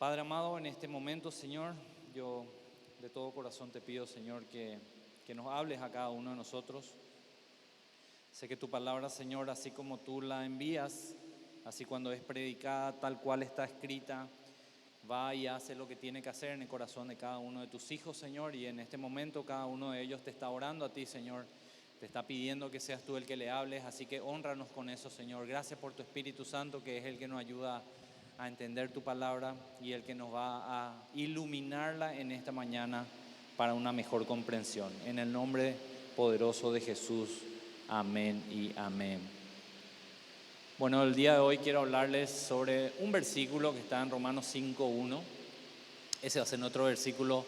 Padre amado, en este momento, Señor, yo de todo corazón te pido, Señor, que nos hables a cada uno de nosotros. Sé que tu palabra, Señor, así como tú la envías, así cuando es predicada tal cual está escrita, va y hace lo que tiene que hacer en el corazón de cada uno de tus hijos, Señor. Y en este momento cada uno de ellos te está orando a ti, Señor. Te está pidiendo que seas tú el que le hables, así que hónranos con eso, Señor. Gracias por tu Espíritu Santo, que es el que nos ayuda a entender tu palabra y el que nos va a iluminarla en esta mañana para una mejor comprensión. En el nombre poderoso de Jesús, amén y amén. Bueno, el día de hoy quiero hablarles sobre un versículo que está en Romanos 5:1. Ese va a ser otro versículo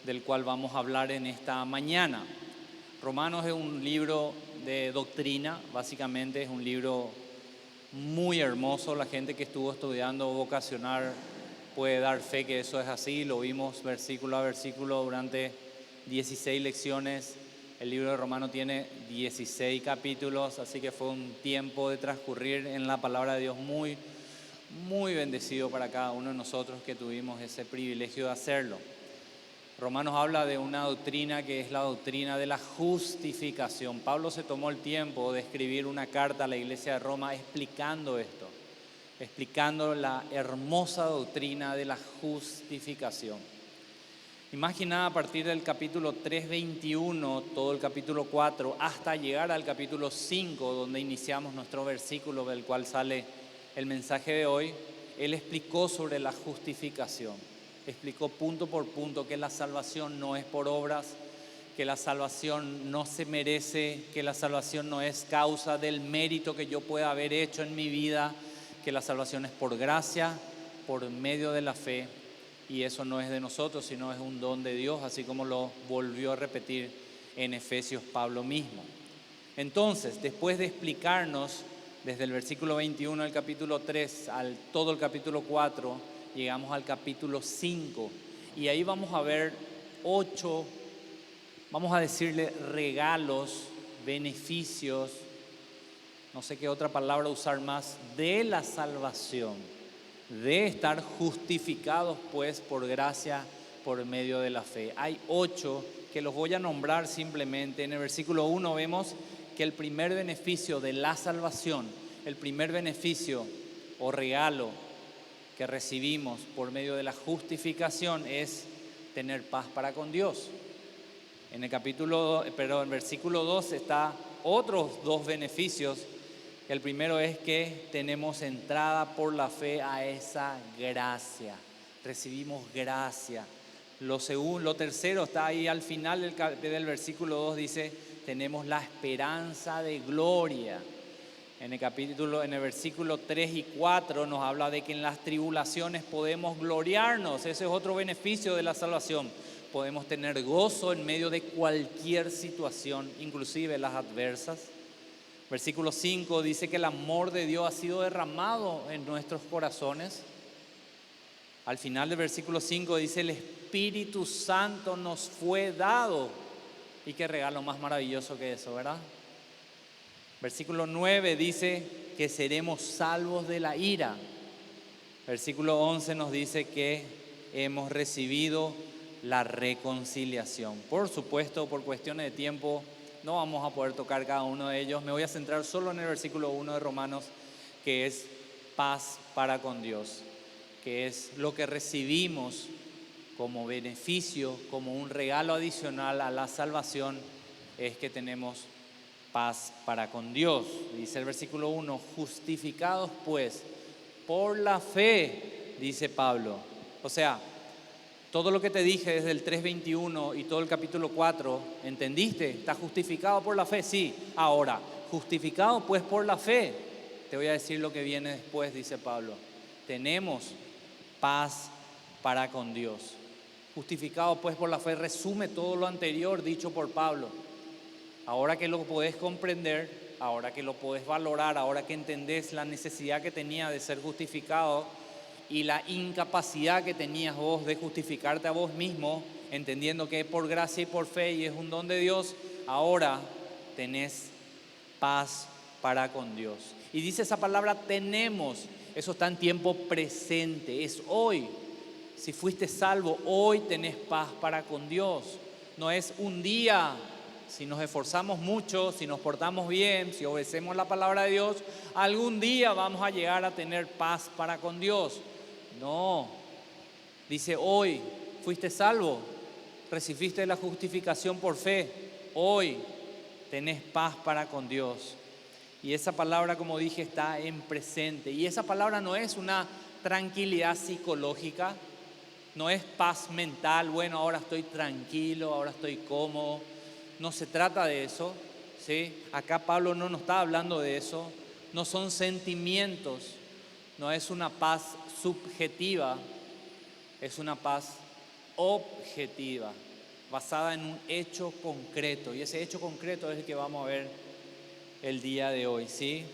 del cual vamos a hablar en esta mañana. Romanos es un libro de doctrina, básicamente es un libro muy hermoso. La gente que estuvo estudiando vocacional puede dar fe que eso es así. Lo vimos versículo a versículo durante 16 lecciones. El libro de Romanos tiene 16 capítulos, así que fue un tiempo de transcurrir en la palabra de Dios muy, muy bendecido para cada uno de nosotros que tuvimos ese privilegio de hacerlo. Romanos habla de una doctrina que es la doctrina de la justificación. Pablo se tomó el tiempo de escribir una carta a la iglesia de Roma explicando esto, explicando la hermosa doctrina de la justificación. Y más que nada a partir del capítulo 3:21, todo el capítulo 4, hasta llegar al capítulo 5, donde iniciamos nuestro versículo del cual sale el mensaje de hoy, él explicó sobre la justificación. Explicó punto por punto que la salvación no es por obras, que la salvación no se merece, que la salvación no es causa del mérito que yo pueda haber hecho en mi vida, que la salvación es por gracia, por medio de la fe, y eso no es de nosotros, sino es un don de Dios, así como lo volvió a repetir en Efesios Pablo mismo. Entonces, después de explicarnos desde el versículo 21 del capítulo 3 al todo el capítulo 4, llegamos al capítulo 5 y ahí vamos a ver 8, vamos a decirle regalos, beneficios, no sé qué otra palabra usar más, de la salvación, de estar justificados pues por gracia por medio de la fe. Hay 8 que los voy a nombrar simplemente. En el versículo 1 vemos que el primer beneficio de la salvación, el primer beneficio o regalo que recibimos por medio de la justificación es tener paz para con Dios. En el versículo 2 está otros 2 beneficios. El primero es que tenemos entrada por la fe a esa gracia. Recibimos gracia. Lo tercero está ahí al final del versículo 2, dice, tenemos la esperanza de gloria. En el versículo 3 y 4 nos habla de que en las tribulaciones podemos gloriarnos. Ese es otro beneficio de la salvación. Podemos tener gozo en medio de cualquier situación, inclusive las adversas. Versículo 5 dice que el amor de Dios ha sido derramado en nuestros corazones. Al final del versículo 5 dice, el Espíritu Santo nos fue dado. Y qué regalo más maravilloso que eso, ¿verdad? Versículo 9 dice que seremos salvos de la ira. Versículo 11 nos dice que hemos recibido la reconciliación. Por supuesto, por cuestiones de tiempo, no vamos a poder tocar cada uno de ellos. Me voy a centrar solo en el versículo 1 de Romanos, que es paz para con Dios, que es lo que recibimos como beneficio, como un regalo adicional a la salvación, es que tenemos paz para con Dios. Dice el versículo 1, justificados pues por la fe, dice Pablo. O sea, todo lo que te dije desde el 3:21 y todo el capítulo 4, ¿entendiste? ¿Estás justificado por la fe? Sí. Ahora, justificado pues por la fe, te voy a decir lo que viene después, dice Pablo. Tenemos paz para con Dios. Justificado pues por la fe resume todo lo anterior dicho por Pablo. Ahora que lo podés comprender, ahora que lo podés valorar, ahora que entendés la necesidad que tenía de ser justificado y la incapacidad que tenías vos de justificarte a vos mismo, entendiendo que es por gracia y por fe y es un don de Dios, ahora tenés paz para con Dios. Y dice esa palabra tenemos, eso está en tiempo presente, es hoy. Si fuiste salvo, hoy tenés paz para con Dios. No es un día. Si nos esforzamos mucho, si nos portamos bien, si obedecemos la palabra de Dios, algún día vamos a llegar a tener paz para con Dios. No. Dice, hoy fuiste salvo, recibiste la justificación por fe. Hoy tenés paz para con Dios. Y esa palabra, como dije, está en presente. Y esa palabra no es una tranquilidad psicológica, no es paz mental, bueno, ahora estoy tranquilo, ahora estoy cómodo. No se trata de eso, ¿sí? Acá Pablo no nos está hablando de eso. No son sentimientos, no es una paz subjetiva, es una paz objetiva, basada en un hecho concreto. Y ese hecho concreto es el que vamos a ver el día de hoy, ¿sí?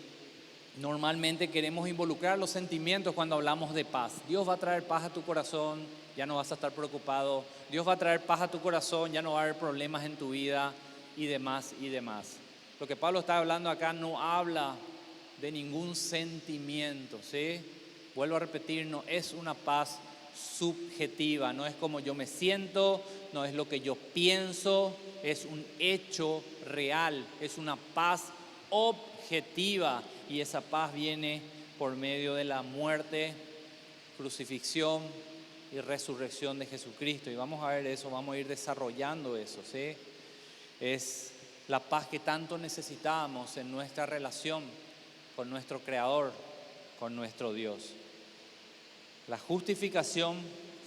Normalmente queremos involucrar los sentimientos cuando hablamos de paz. Dios va a traer paz a tu corazón, ya no vas a estar preocupado. Dios va a traer paz a tu corazón, ya no va a haber problemas en tu vida y demás y demás. Lo que Pablo está hablando acá no habla de ningún sentimiento, ¿sí? Vuelvo a repetir, no es una paz subjetiva, no es como yo me siento, no es lo que yo pienso, es un hecho real, es una paz objetiva, y esa paz viene por medio de la muerte, crucifixión y resurrección de Jesucristo. Y vamos a ver eso, vamos a ir desarrollando eso, ¿sí? Es la paz que tanto necesitábamos en nuestra relación con nuestro Creador, con nuestro Dios. La justificación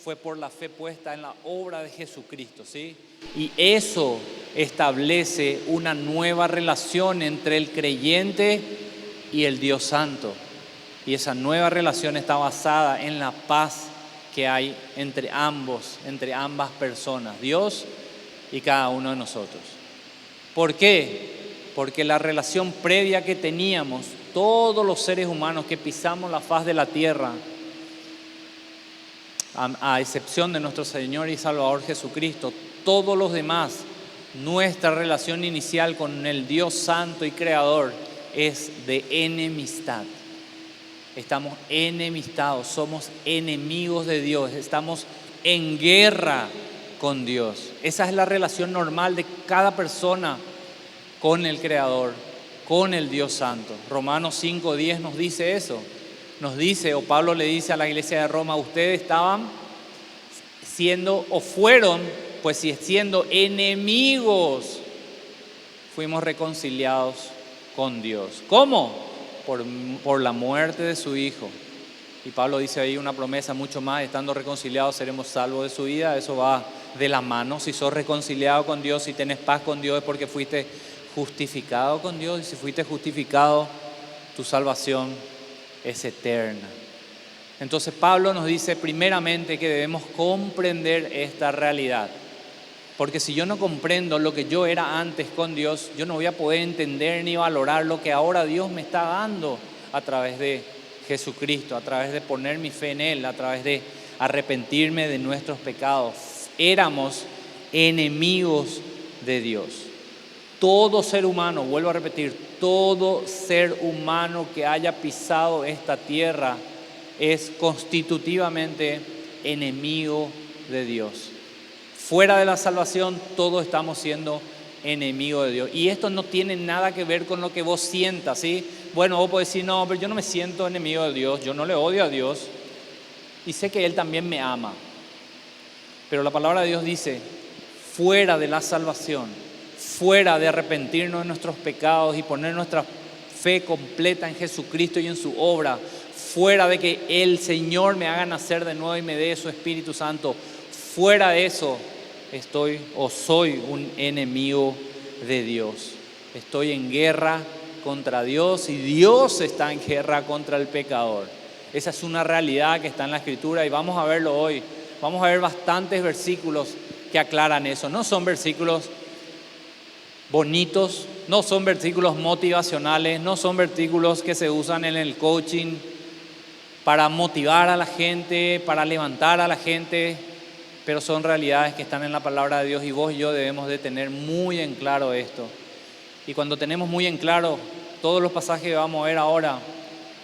fue por la fe puesta en la obra de Jesucristo, ¿sí? Y eso establece una nueva relación entre el creyente y el Dios Santo. Y esa nueva relación está basada en la paz que hay entre ambas personas, Dios y cada uno de nosotros. ¿Por qué? Porque la relación previa que teníamos, todos los seres humanos que pisamos la faz de la tierra, a excepción de nuestro Señor y Salvador Jesucristo, todos los demás, nuestra relación inicial con el Dios Santo y Creador es de enemistad. Estamos enemistados, somos enemigos de Dios, estamos en guerra con Dios. Esa es la relación normal de cada persona con el Creador, con el Dios Santo. Romanos 5:10 nos dice eso. Nos dice, o Pablo le dice a la iglesia de Roma, ustedes estaban siendo, o fueron, pues si siendo enemigos, fuimos reconciliados con Dios. ¿Cómo? Por la muerte de su Hijo. Y Pablo dice ahí una promesa mucho más, estando reconciliados seremos salvos de su vida. Eso va de la mano. Si sos reconciliado con Dios, si tenés paz con Dios, es porque fuiste justificado con Dios. Y si fuiste justificado, tu salvación es eterna. Entonces Pablo nos dice primeramente que debemos comprender esta realidad. Porque si yo no comprendo lo que yo era antes con Dios, yo no voy a poder entender ni valorar lo que ahora Dios me está dando a través de Jesucristo, a través de poner mi fe en Él, a través de arrepentirme de nuestros pecados. Éramos enemigos de Dios. Todo ser humano, vuelvo a repetir, todo ser humano que haya pisado esta tierra es constitutivamente enemigo de Dios. Fuera de la salvación, todos estamos siendo enemigos de Dios. Y esto no tiene nada que ver con lo que vos sientas, ¿sí? Bueno, vos podés decir, no, pero yo no me siento enemigo de Dios, yo no le odio a Dios y sé que Él también me ama. Pero la palabra de Dios dice, fuera de la salvación, fuera de arrepentirnos de nuestros pecados y poner nuestra fe completa en Jesucristo y en su obra, fuera de que el Señor me haga nacer de nuevo y me dé su Espíritu Santo, fuera de eso, estoy o soy un enemigo de Dios. Estoy en guerra contra Dios y Dios está en guerra contra el pecador. Esa es una realidad que está en la Escritura y vamos a verlo hoy. Vamos a ver bastantes versículos que aclaran eso. No son versículos bonitos, no son versículos motivacionales, no son versículos que se usan en el coaching para motivar a la gente, para levantar a la gente, pero son realidades que están en la palabra de Dios y vos y yo debemos de tener muy en claro esto. Y cuando tenemos muy en claro todos los pasajes que vamos a ver ahora,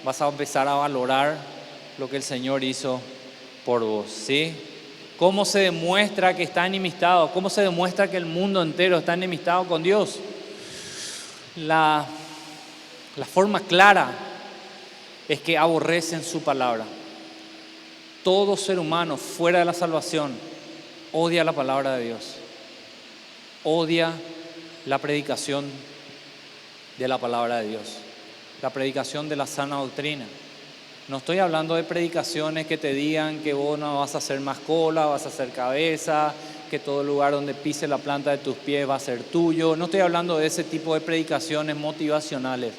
vas a empezar a valorar lo que el Señor hizo por vos, ¿sí? ¿Cómo se demuestra que está enemistado? ¿Cómo se demuestra que el mundo entero está enemistado con Dios? La forma clara es que aborrecen su palabra. Todo ser humano fuera de la salvación odia la palabra de Dios, odia la predicación de la palabra de Dios, la predicación de la sana doctrina. No estoy hablando de predicaciones que te digan que vos no vas a hacer más cola, vas a hacer cabeza, que todo lugar donde pise la planta de tus pies va a ser tuyo. No estoy hablando de ese tipo de predicaciones motivacionales.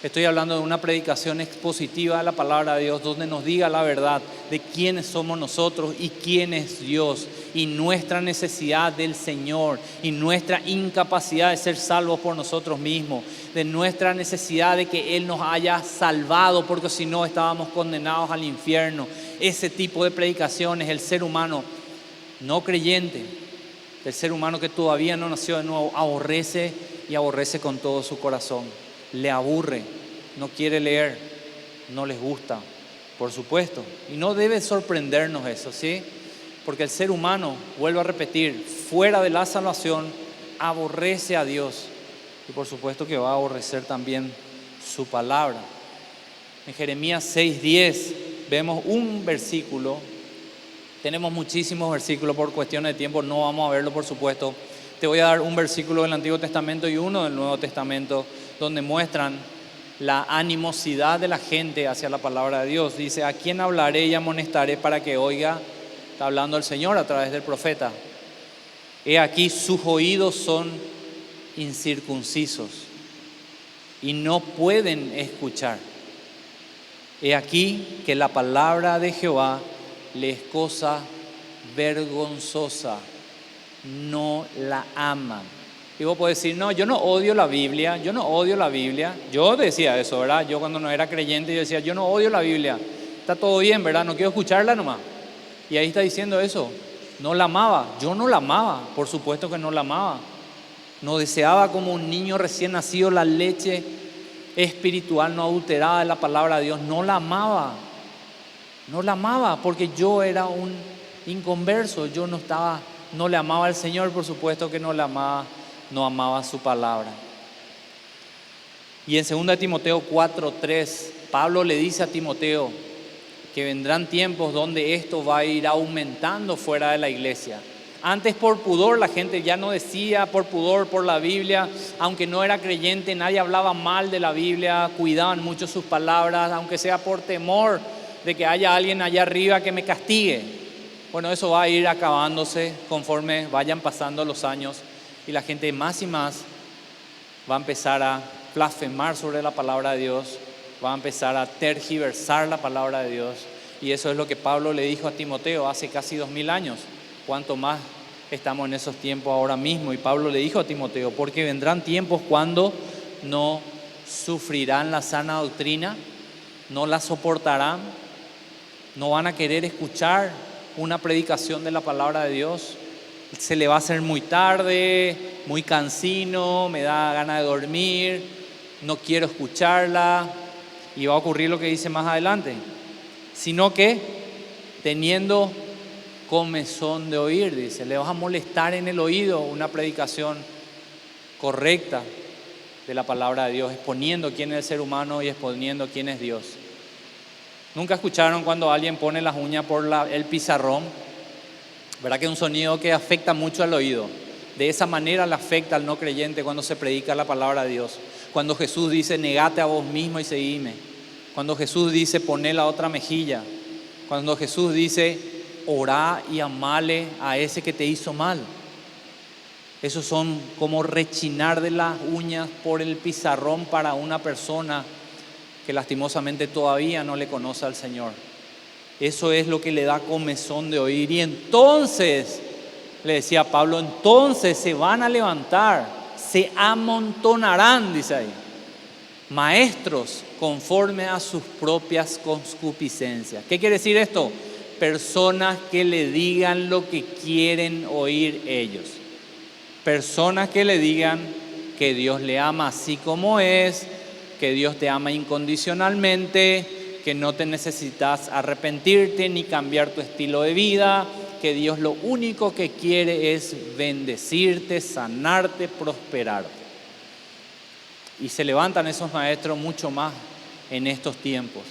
Estoy hablando de una predicación expositiva de la palabra de Dios, donde nos diga la verdad de quiénes somos nosotros y quién es Dios, y nuestra necesidad del Señor, y nuestra incapacidad de ser salvos por nosotros mismos, de nuestra necesidad de que Él nos haya salvado, porque si no estábamos condenados al infierno. Ese tipo de predicaciones, el ser humano no creyente, el ser humano que todavía no nació de nuevo, aborrece y aborrece con todo su corazón. Le aburre, no quiere leer, no les gusta, por supuesto. Y no debe sorprendernos eso, ¿sí? Porque el ser humano, vuelvo a repetir, fuera de la salvación, aborrece a Dios. Y por supuesto que va a aborrecer también su palabra. En Jeremías 6:10 vemos un versículo. Tenemos muchísimos versículos, por cuestiones de tiempo no vamos a verlo, por supuesto. Te voy a dar un versículo del Antiguo Testamento y uno del Nuevo Testamento, donde muestran la animosidad de la gente hacia la palabra de Dios. Dice: ¿a quién hablaré y amonestaré para que oiga? Está hablando el Señor a través del profeta. He aquí, sus oídos son incircuncisos y no pueden escuchar. He aquí que la palabra de Jehová les es cosa vergonzosa, no la aman. Y vos podés decir: no, yo no odio la Biblia, yo no odio la Biblia. Yo decía eso, ¿verdad? Yo cuando no era creyente, yo decía: yo no odio la Biblia, está todo bien, ¿verdad? No quiero escucharla nomás. Y ahí está diciendo eso, no la amaba. Yo no la amaba, por supuesto que no la amaba. No deseaba como un niño recién nacido la leche espiritual no adulterada de la palabra de Dios. No la amaba, no la amaba porque yo era un inconverso. Yo no le amaba al Señor, por supuesto que no le amaba, no amaba su palabra. Y en 2 Timoteo 4:3, Pablo le dice a Timoteo que vendrán tiempos donde esto va a ir aumentando fuera de la iglesia. Antes, por pudor, la gente ya no decía, por pudor, por la Biblia, aunque no era creyente, nadie hablaba mal de la Biblia, cuidaban mucho sus palabras, aunque sea por temor de que haya alguien allá arriba que me castigue. Bueno, eso va a ir acabándose conforme vayan pasando los años y la gente más y más va a empezar a blasfemar sobre la palabra de Dios, va a empezar a tergiversar la palabra de Dios. Y eso es lo que Pablo le dijo a Timoteo hace casi 2000 años. Cuanto más estamos en esos tiempos ahora mismo. Y Pablo le dijo a Timoteo: porque vendrán tiempos cuando no sufrirán la sana doctrina, no la soportarán, no van a querer escuchar una predicación de la palabra de Dios. Se le va a hacer muy tarde, muy cansino, me da ganas de dormir, no quiero escucharla. Y va a ocurrir lo que dice más adelante: sino que teniendo comezón de oír, dice, le vas a molestar en el oído una predicación correcta de la palabra de Dios, exponiendo quién es el ser humano y exponiendo quién es Dios. ¿Nunca escucharon cuando alguien pone las uñas por el pizarrón? ¿Verdad que es un sonido que afecta mucho al oído? De esa manera le afecta al no creyente cuando se predica la palabra de Dios. Cuando Jesús dice: negate a vos mismo y seguime. Cuando Jesús dice: poné la otra mejilla. Cuando Jesús dice: orá y amale a ese que te hizo mal. Esos son como rechinar de las uñas por el pizarrón para una persona que lastimosamente todavía no le conoce al Señor. Eso es lo que le da comezón de oír. Y entonces, le decía Pablo, entonces se van a levantar, se amontonarán, dice ahí, maestros conforme a sus propias concupiscencias. ¿Qué quiere decir esto? Personas que le digan lo que quieren oír ellos. Personas que le digan que Dios le ama así como es, que Dios te ama incondicionalmente, que no te necesitas arrepentirte ni cambiar tu estilo de vida, que Dios lo único que quiere es bendecirte, sanarte, prosperarte. Y se levantan esos maestros mucho más en estos tiempos.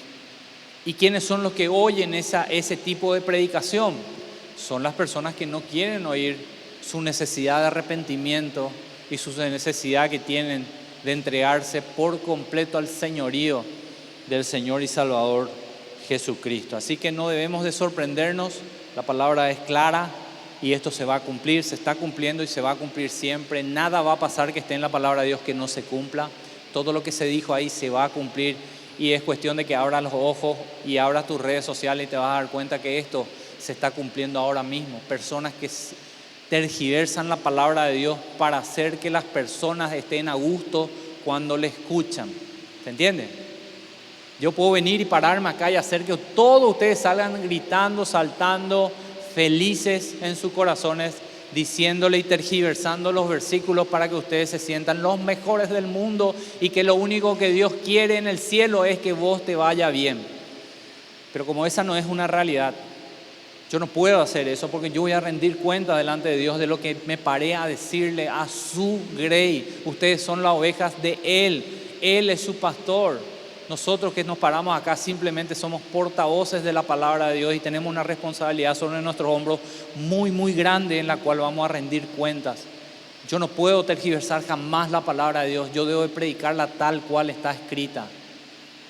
¿Y quiénes son los que oyen ese tipo de predicación? Son las personas que no quieren oír su necesidad de arrepentimiento y su necesidad que tienen de entregarse por completo al señorío del Señor y Salvador Jesucristo. Así que no debemos de sorprendernos, la palabra es clara y esto se va a cumplir, se está cumpliendo y se va a cumplir siempre. Nada va a pasar que esté en la palabra de Dios que no se cumpla. Todo lo que se dijo ahí se va a cumplir y es cuestión de que abras los ojos y abras tus redes sociales y te vas a dar cuenta que esto se está cumpliendo ahora mismo. Personas que tergiversan la palabra de Dios para hacer que las personas estén a gusto cuando le escuchan. ¿Se entiende? Yo puedo venir y pararme acá y hacer que todos ustedes salgan gritando, saltando, felices en sus corazones, diciéndole y tergiversando los versículos para que ustedes se sientan los mejores del mundo y que lo único que Dios quiere en el cielo es que vos te vaya bien. Pero como esa no es una realidad, yo no puedo hacer eso porque yo voy a rendir cuenta delante de Dios de lo que me paré a decirle a su grey. Ustedes son las ovejas de Él. Él es su pastor. Nosotros que nos paramos acá simplemente somos portavoces de la palabra de Dios y tenemos una responsabilidad sobre nuestros hombros muy, muy grande en la cual vamos a rendir cuentas. Yo no puedo tergiversar jamás la palabra de Dios. Yo debo de predicarla tal cual está escrita,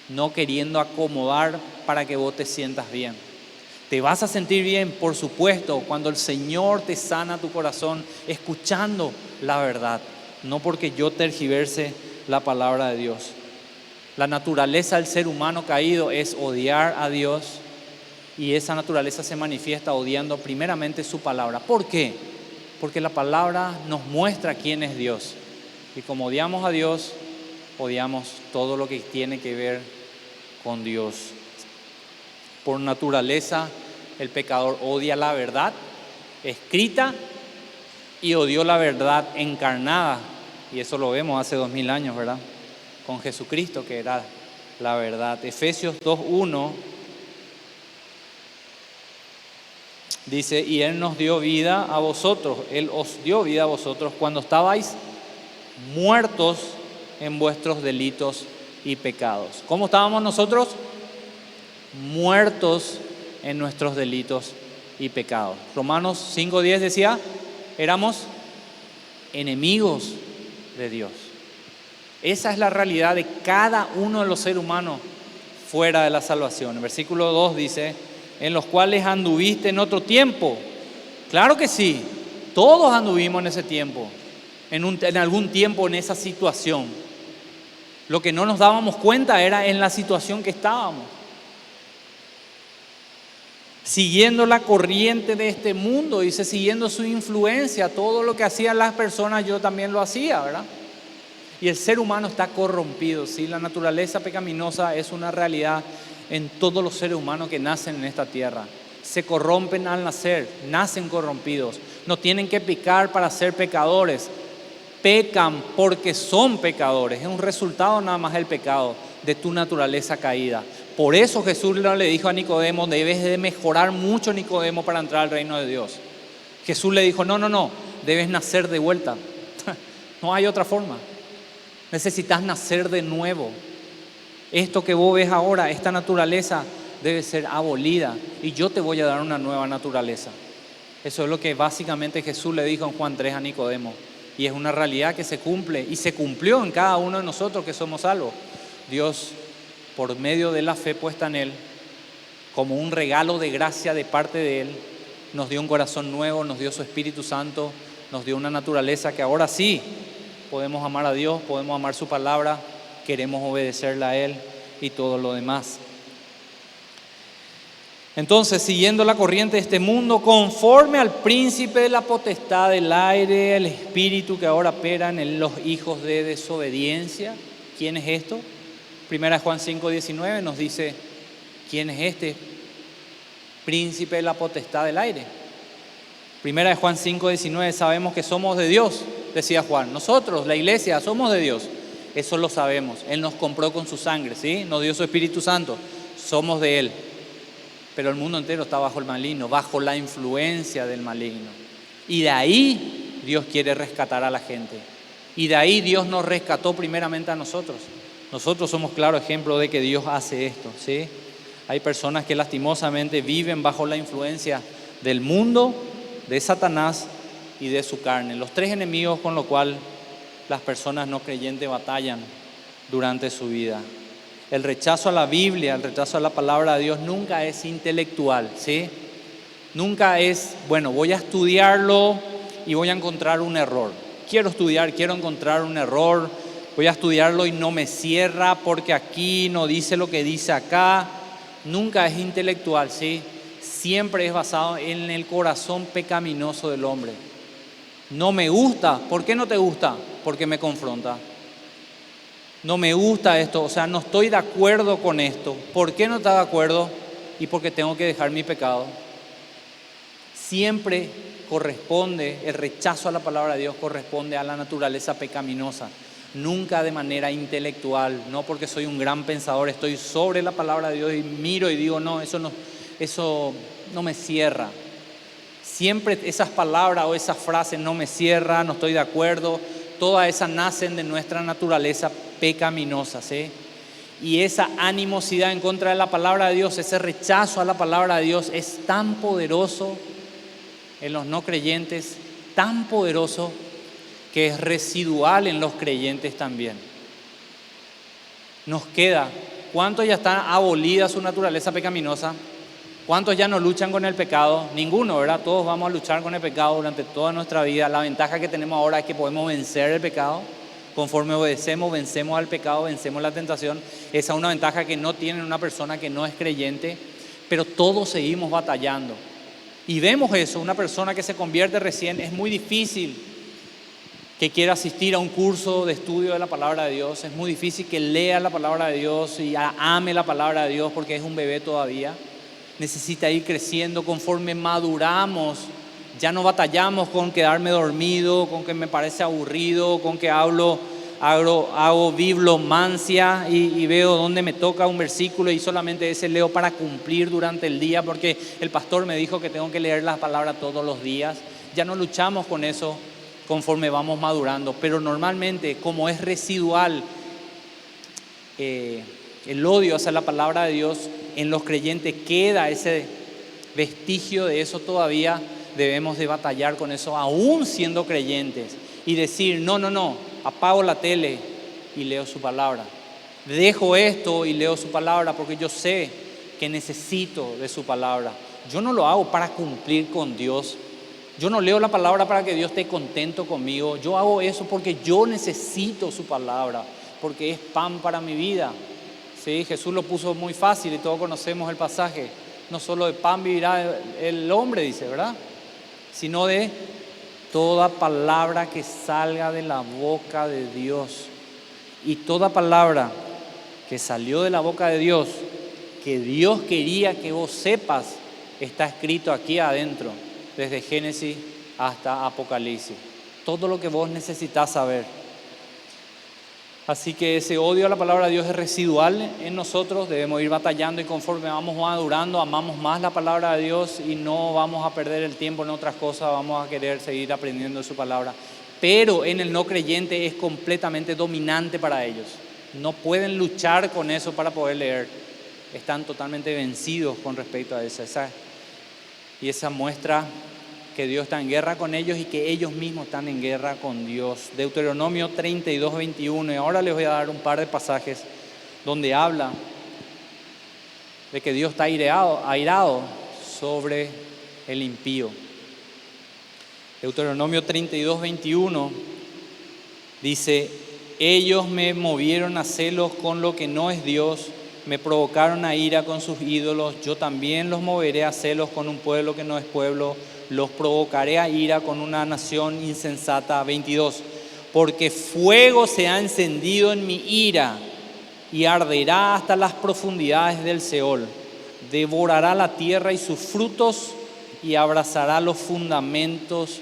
no queriendo acomodar para que vos te sientas bien. Te vas a sentir bien, por supuesto, cuando el Señor te sana tu corazón, escuchando la verdad, no porque yo tergiverse la palabra de Dios. La naturaleza del ser humano caído es odiar a Dios y esa naturaleza se manifiesta odiando primeramente su palabra. ¿Por qué? Porque la palabra nos muestra quién es Dios. Y como odiamos a Dios, odiamos todo lo que tiene que ver con Dios. Por naturaleza, el pecador odia la verdad escrita y odió la verdad encarnada. Y eso lo vemos hace 2000 años, ¿verdad? Con Jesucristo, que era la verdad. Efesios 2:1 dice: y Él nos dio vida a vosotros, Él os dio vida a vosotros cuando estabais muertos en vuestros delitos y pecados. ¿Cómo estábamos nosotros? Muertos en nuestros delitos y pecados. Romanos 5:10 decía, éramos enemigos de Dios. Esa es la realidad de cada uno de los seres humanos fuera de la salvación. El versículo 2 dice, en los cuales anduviste en otro tiempo. Claro que sí, todos anduvimos en ese tiempo, en algún tiempo en esa situación. Lo que no nos dábamos cuenta era en la situación que estábamos. Siguiendo la corriente de este mundo, dice, siguiendo su influencia, todo lo que hacían las personas yo también lo hacía, ¿verdad? Y el ser humano está corrompido, ¿sí? La naturaleza pecaminosa es una realidad en todos los seres humanos que nacen en esta tierra. Se corrompen al nacer, nacen corrompidos, no tienen que pecar para ser pecadores, pecan porque son pecadores, es un resultado nada más del pecado, de tu naturaleza caída. Por eso Jesús le dijo a Nicodemo, debes de mejorar mucho, Nicodemo, para entrar al reino de Dios. Jesús le dijo, no, debes nacer de vuelta, no hay otra forma. Necesitas nacer de nuevo. Esto que vos ves ahora, esta naturaleza debe ser abolida y yo te voy a dar una nueva naturaleza. Eso es lo que básicamente Jesús le dijo en Juan 3 a Nicodemo. Y es una realidad que se cumple y se cumplió en cada uno de nosotros que somos salvos. Dios, por medio de la fe puesta en Él, como un regalo de gracia de parte de Él, nos dio un corazón nuevo, nos dio su Espíritu Santo, nos dio una naturaleza que ahora sí podemos amar a Dios, podemos amar su palabra, queremos obedecerla a Él y todo lo demás. Entonces, siguiendo la corriente de este mundo, conforme al príncipe de la potestad del aire, el espíritu que ahora operan en los hijos de desobediencia. ¿Quién es esto? Primera Juan 5:19 nos dice, ¿quién es este príncipe de la potestad del aire? Primera de Juan 5:19, sabemos que somos de Dios, decía Juan. Nosotros, la iglesia, somos de Dios. Eso lo sabemos. Él nos compró con su sangre, ¿sí? Nos dio su Espíritu Santo. somos de Él. Pero el mundo entero está bajo el maligno, bajo la influencia del maligno. Y de ahí Dios quiere rescatar a la gente. Y de ahí Dios nos rescató primeramente a nosotros. Nosotros somos claro ejemplo de que Dios hace esto, ¿sí? Hay personas que lastimosamente viven bajo la influencia del mundo, de Satanás y de su carne. Los tres enemigos con los cuales las personas no creyentes batallan durante su vida. El rechazo a la Biblia, el rechazo a la palabra de Dios nunca es intelectual, ¿sí? Nunca es, bueno, voy a estudiarlo y voy a encontrar un error. Quiero estudiar, quiero encontrar un error, voy a estudiarlo y no me cierra porque aquí no dice lo que dice acá. Nunca es intelectual, ¿sí? Siempre es basado en el corazón pecaminoso del hombre. No me gusta. ¿Por qué no te gusta? Porque me confronta. No me gusta esto, o sea, no estoy de acuerdo con esto. ¿Por qué no estás de acuerdo? Y porque tengo que dejar mi pecado. Siempre corresponde, el rechazo a la palabra de Dios corresponde a la naturaleza pecaminosa. Nunca de manera intelectual, no porque soy un gran pensador, estoy sobre la palabra de Dios y miro y digo, no, eso no me cierra. Siempre esas palabras o esas frases no me cierran, no estoy de acuerdo. Todas esas nacen de nuestra naturaleza pecaminosa, ¿sí? Y esa animosidad en contra de la palabra de Dios, ese rechazo a la palabra de Dios es tan poderoso en los no creyentes, tan poderoso que es residual en los creyentes también. Nos queda, ¿cuántos ya están abolida su naturaleza pecaminosa? ¿Cuántos ya no luchan con el pecado? Ninguno, ¿verdad? Todos vamos a luchar con el pecado durante toda nuestra vida. La ventaja que tenemos ahora es que podemos vencer el pecado. Conforme obedecemos, vencemos al pecado, vencemos la tentación. Esa es una ventaja que no tiene una persona que no es creyente, pero todos seguimos batallando. Y vemos eso, una persona que se convierte recién, es muy difícil que quiera asistir a un curso de estudio de la palabra de Dios. Es muy difícil que lea la palabra de Dios y ame la palabra de Dios porque es un bebé todavía. Necesita ir creciendo. Conforme maduramos, ya no batallamos con quedarme dormido, con que me parece aburrido, con que hago bibliomancia y veo dónde me toca un versículo y solamente ese leo para cumplir durante el día porque el pastor me dijo que tengo que leer las palabras todos los días. Ya no luchamos con eso conforme vamos madurando, pero normalmente como es residual el odio hacia la palabra de Dios, en los creyentes queda ese vestigio de eso todavía. Debemos de batallar con eso aún siendo creyentes y decir no, apago la tele y leo su palabra, dejo esto y leo su palabra porque yo sé que necesito de su palabra. Yo no lo hago para cumplir con Dios, yo no leo la palabra para que Dios esté contento conmigo, yo hago eso porque yo necesito su palabra, porque es pan para mi vida. Sí, Jesús lo puso muy fácil y todos conocemos el pasaje. No solo de pan vivirá el hombre, dice, ¿verdad? Sino de toda palabra que salga de la boca de Dios. Y toda palabra que salió de la boca de Dios, que Dios quería que vos sepas, está escrito aquí adentro, desde Génesis hasta Apocalipsis. Todo lo que vos necesitas saber. Así que ese odio a la palabra de Dios es residual en nosotros, debemos ir batallando y conforme vamos madurando, amamos más la palabra de Dios y no vamos a perder el tiempo en otras cosas, vamos a querer seguir aprendiendo de su palabra. Pero en el no creyente es completamente dominante para ellos. No pueden luchar con eso para poder leer. Están totalmente vencidos con respecto a eso. Y esa muestra que Dios está en guerra con ellos y que ellos mismos están en guerra con Dios. Deuteronomio 32, 21. Y ahora les voy a dar un par de pasajes donde habla de que Dios está airado sobre el impío. Deuteronomio 32, 21 dice: ellos me movieron a celos con lo que no es Dios, me provocaron a ira con sus ídolos, yo también los moveré a celos con un pueblo que no es pueblo, los provocaré a ira con una nación insensata. 22. Porque fuego se ha encendido en mi ira y arderá hasta las profundidades del Seol. Devorará la tierra y sus frutos y abrazará los fundamentos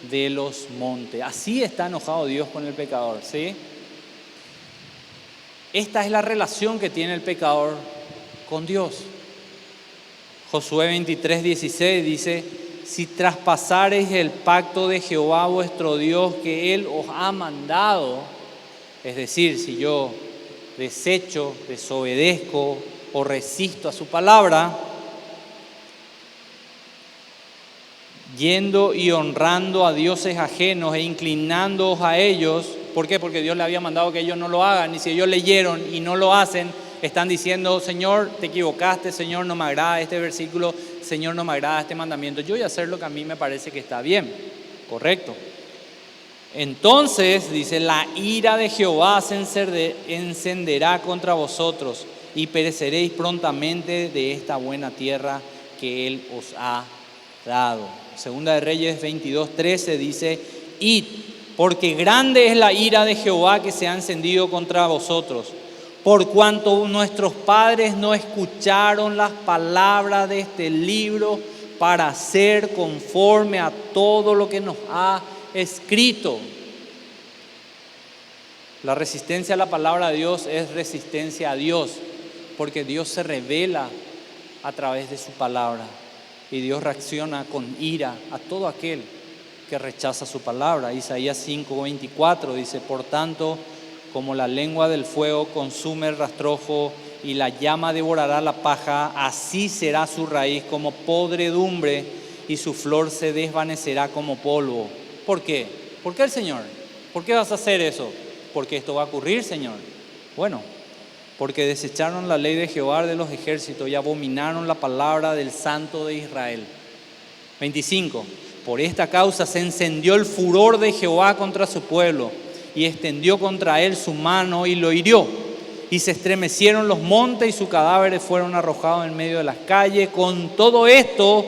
de los montes. Así está enojado Dios con el pecador, ¿sí? Esta es la relación que tiene el pecador con Dios. Josué 23:16 dice: si traspasareis el pacto de Jehová vuestro Dios que Él os ha mandado, es decir, si yo desecho, desobedezco o resisto a su palabra, yendo y honrando a dioses ajenos e inclinándoos a ellos. ¿Por qué? Porque Dios le había mandado que ellos no lo hagan, y si ellos leyeron y no lo hacen, están diciendo: Señor, te equivocaste, Señor, no me agrada este versículo, Señor, no me agrada este mandamiento. Yo voy a hacer lo que a mí me parece que está bien, correcto. Entonces, dice, la ira de Jehová se encenderá contra vosotros y pereceréis prontamente de esta buena tierra que Él os ha dado. Segunda de Reyes 22:13 dice: id, porque grande es la ira de Jehová que se ha encendido contra vosotros, por cuanto nuestros padres no escucharon las palabras de este libro para hacer conforme a todo lo que nos ha escrito. La resistencia a la palabra de Dios es resistencia a Dios, porque Dios se revela a través de su palabra y Dios reacciona con ira a todo aquel que rechaza su palabra. Isaías 5:24 dice: por tanto, como la lengua del fuego consume el rastrojo y la llama devorará la paja, así será su raíz como podredumbre y su flor se desvanecerá como polvo. ¿Por qué? ¿Por qué el Señor? ¿Por qué vas a hacer eso? Porque esto va a ocurrir, Señor. Bueno, porque desecharon la ley de Jehová de los ejércitos y abominaron la palabra del Santo de Israel. 25. Por esta causa se encendió el furor de Jehová contra su pueblo y extendió contra él su mano y lo hirió. Y se estremecieron los montes y sus cadáveres fueron arrojados en medio de las calles. Con todo esto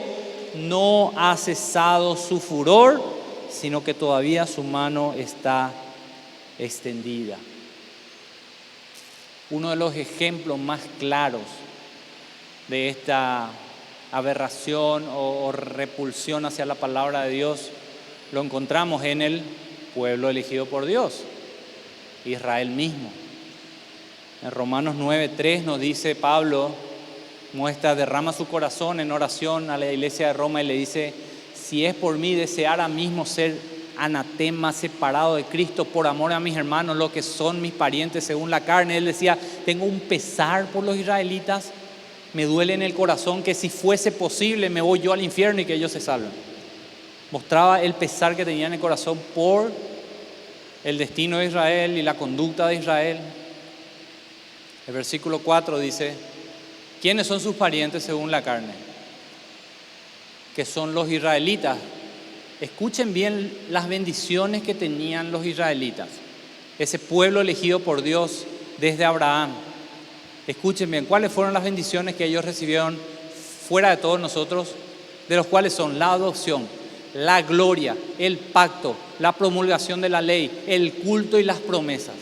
no ha cesado su furor, sino que todavía su mano está extendida. Uno de los ejemplos más claros de esta aberración o repulsión hacia la palabra de Dios lo encontramos en el pueblo elegido por Dios, Israel mismo. En Romanos 9:3 nos dice Pablo, derrama su corazón en oración a la iglesia de Roma y le dice: si es por mí deseara mismo ser anatema, separado de Cristo por amor a mis hermanos, los que son mis parientes según la carne. Él decía: tengo un pesar por los israelitas, me duele en el corazón que si fuese posible me voy yo al infierno y que ellos se salven. Mostraba el pesar que tenía en el corazón por el destino de Israel y la conducta de Israel. El versículo 4 dice: ¿quiénes son sus parientes según la carne? Que son los israelitas. Escuchen bien las bendiciones que tenían los israelitas, ese pueblo elegido por Dios desde Abraham. Escuchen bien, ¿cuáles fueron las bendiciones que ellos recibieron fuera de todos nosotros? De los cuales son la adopción, la gloria, el pacto, la promulgación de la ley, el culto y las promesas.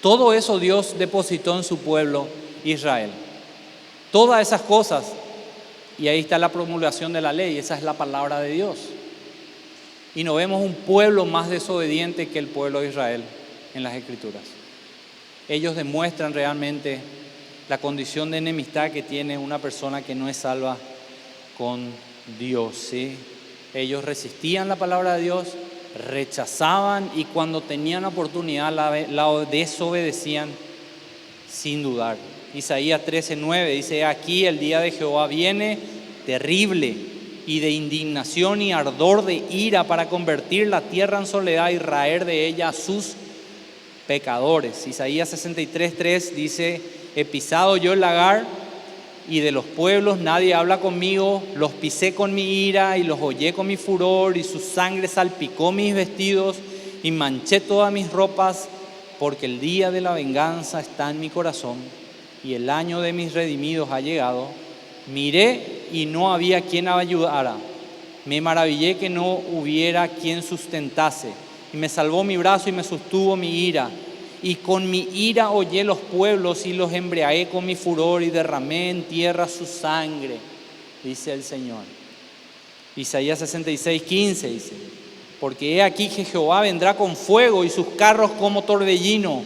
Todo eso Dios depositó en su pueblo Israel. Todas esas cosas, y ahí está la promulgación de la ley, esa es la palabra de Dios. Y no vemos un pueblo más desobediente que el pueblo de Israel en las Escrituras. Ellos demuestran realmente la condición de enemistad que tiene una persona que no es salva con Dios, ¿sí? Ellos resistían la palabra de Dios, rechazaban y cuando tenían oportunidad la desobedecían sin dudar. Isaías 13:9 dice: aquí el día de Jehová viene terrible y de indignación y ardor de ira para convertir la tierra en soledad y raer de ella a sus pecadores. Isaías 63:3 dice: he pisado yo el lagar y de los pueblos nadie habla conmigo, los pisé con mi ira y los hollé con mi furor y su sangre salpicó mis vestidos y manché todas mis ropas, porque el día de la venganza está en mi corazón y el año de mis redimidos ha llegado. Miré y no había quien ayudara, me maravillé que no hubiera quien sustentase, y me salvó mi brazo y me sostuvo mi ira. Y con mi ira hollé los pueblos y los embriagué con mi furor y derramé en tierra su sangre, dice el Señor. Isaías 66:15 dice: porque he aquí que Jehová vendrá con fuego y sus carros como torbellino,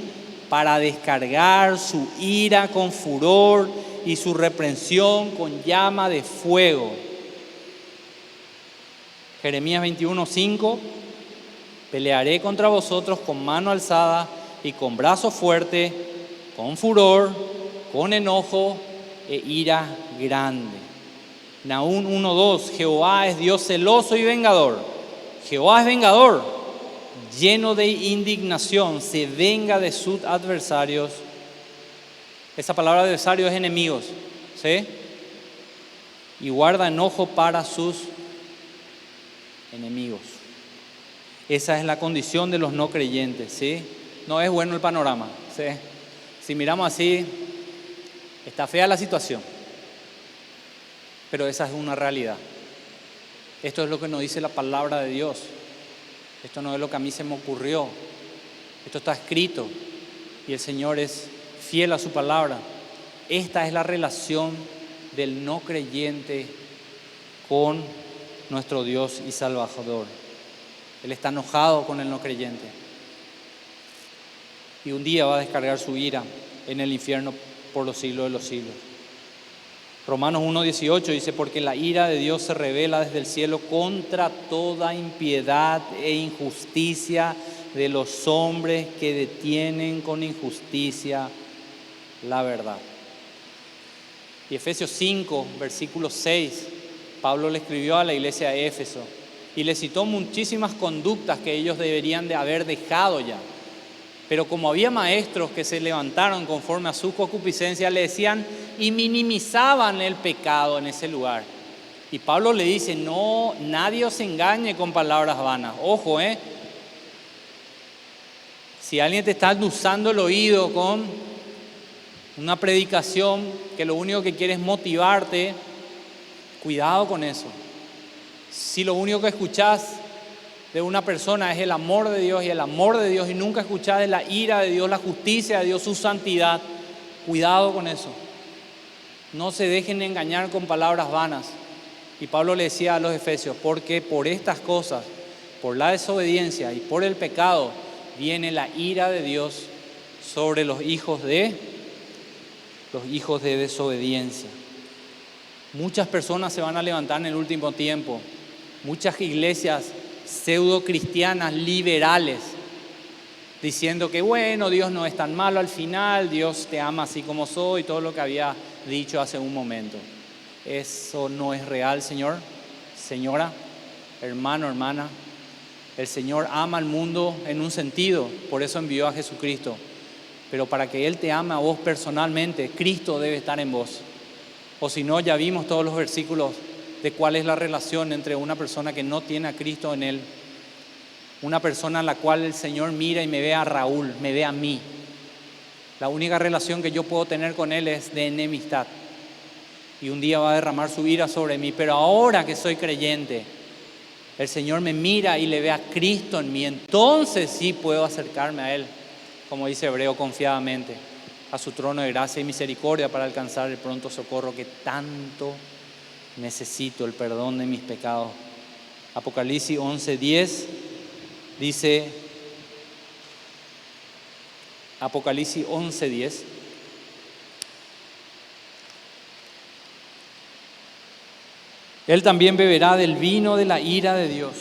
para descargar su ira con furor y su reprensión con llama de fuego. Jeremías 21:5, pelearé contra vosotros con mano alzada y con brazo fuerte, con furor, con enojo e ira grande. Nahum 1:2, Jehová es Dios celoso y vengador. Jehová es vengador, lleno de indignación, se venga de sus adversarios. Esa palabra adversario es enemigos, ¿sí? Y guarda enojo para sus enemigos. Esa es la condición de los no creyentes, ¿sí? No es bueno el panorama, ¿sí? Si miramos así, está fea la situación, pero esa es una realidad. Esto es lo que nos dice la palabra de Dios. Esto no es lo que a mí se me ocurrió. Esto está escrito y el Señor es fiel a su palabra. Esta es la relación del no creyente con nuestro Dios y Salvador. Él está enojado con el no creyente y un día va a descargar su ira en el infierno por los siglos de los siglos. Romanos 1:18 dice, porque la ira de Dios se revela desde el cielo contra toda impiedad e injusticia de los hombres que detienen con injusticia la verdad. Y Efesios 5, versículo 6, Pablo le escribió a la iglesia de Éfeso y le citó muchísimas conductas que ellos deberían de haber dejado ya. Pero como había maestros que se levantaron conforme a su concupiscencia, le decían y minimizaban el pecado en ese lugar. Y Pablo le dice, no, nadie os engañe con palabras vanas. Ojo, si alguien te está endulzando el oído con una predicación que lo único que quiere es motivarte, cuidado con eso. Si lo único que escuchás de una persona es el amor de Dios y el amor de Dios y nunca escuchás de la ira de Dios, la justicia de Dios, su santidad, cuidado con eso. No se dejen engañar con palabras vanas. Y Pablo le decía a los efesios, porque por estas cosas, por la desobediencia y por el pecado, viene la ira de Dios sobre los hijos de desobediencia. Muchas personas se van a levantar en el último tiempo. Muchas iglesias pseudo cristianas liberales diciendo que bueno, Dios no es tan malo al final, Dios te ama así como soy, todo lo que había dicho hace un momento. Eso no es real, señora, hermano, hermana. El Señor ama al mundo en un sentido, por eso envió a Jesucristo. Pero para que Él te ame a vos personalmente, Cristo debe estar en vos. O si no, ya vimos todos los versículos de cuál es la relación entre una persona que no tiene a Cristo en él, una persona a la cual el Señor mira y me ve a Raúl, me ve a mí. La única relación que yo puedo tener con Él es de enemistad. Y un día va a derramar su ira sobre mí, pero ahora que soy creyente, el Señor me mira y le ve a Cristo en mí, entonces sí puedo acercarme a Él, como dice Hebreo, confiadamente, a su trono de gracia y misericordia para alcanzar el pronto socorro que tanto necesito, el perdón de mis pecados. Apocalipsis 11:10 dice, Apocalipsis 11:10, Él también beberá del vino de la ira de Dios,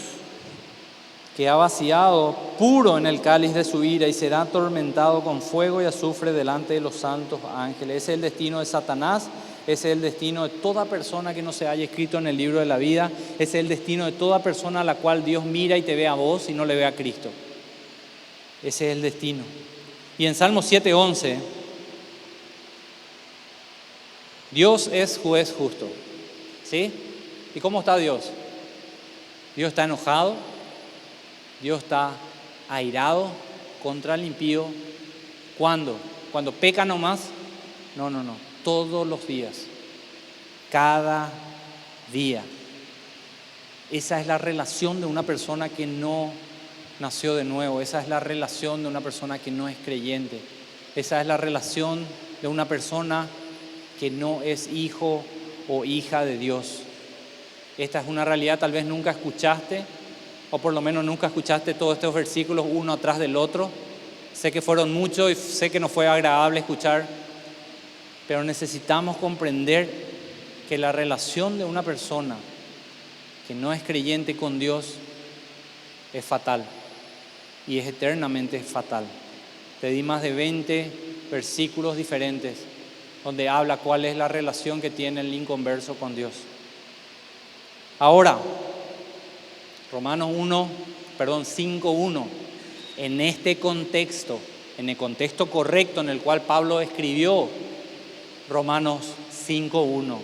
que ha vaciado puro en el cáliz de su ira y será atormentado con fuego y azufre delante de los santos ángeles. Ese es el destino de Satanás. Ese es el destino de toda persona que no se haya escrito en el libro de la vida. Ese es el destino de toda persona a la cual Dios mira y te ve a vos y no le ve a Cristo. Ese es el destino. Y en Salmo 7:11, Dios es juez justo. ¿Sí? ¿Y cómo está Dios? Dios está enojado. Dios está airado contra el impío. ¿Cuándo? ¿Cuando peca nomás? No. Todos los días, cada día. Esa es la relación de una persona que no nació de nuevo. Esa es la relación de una persona que no es creyente. Esa es la relación de una persona que no es hijo o hija de Dios. Esta es una realidad, tal vez nunca escuchaste, o por lo menos nunca escuchaste todos estos versículos uno atrás del otro. Sé que fueron muchos y sé que no fue agradable escuchar pero necesitamos comprender que la relación de una persona que no es creyente con Dios es fatal y es eternamente fatal. Te di más de 20 versículos diferentes donde habla cuál es la relación que tiene el inconverso con Dios. Ahora, Romanos 5:1, en este contexto, en el contexto correcto en el cual Pablo escribió Romanos 5:1,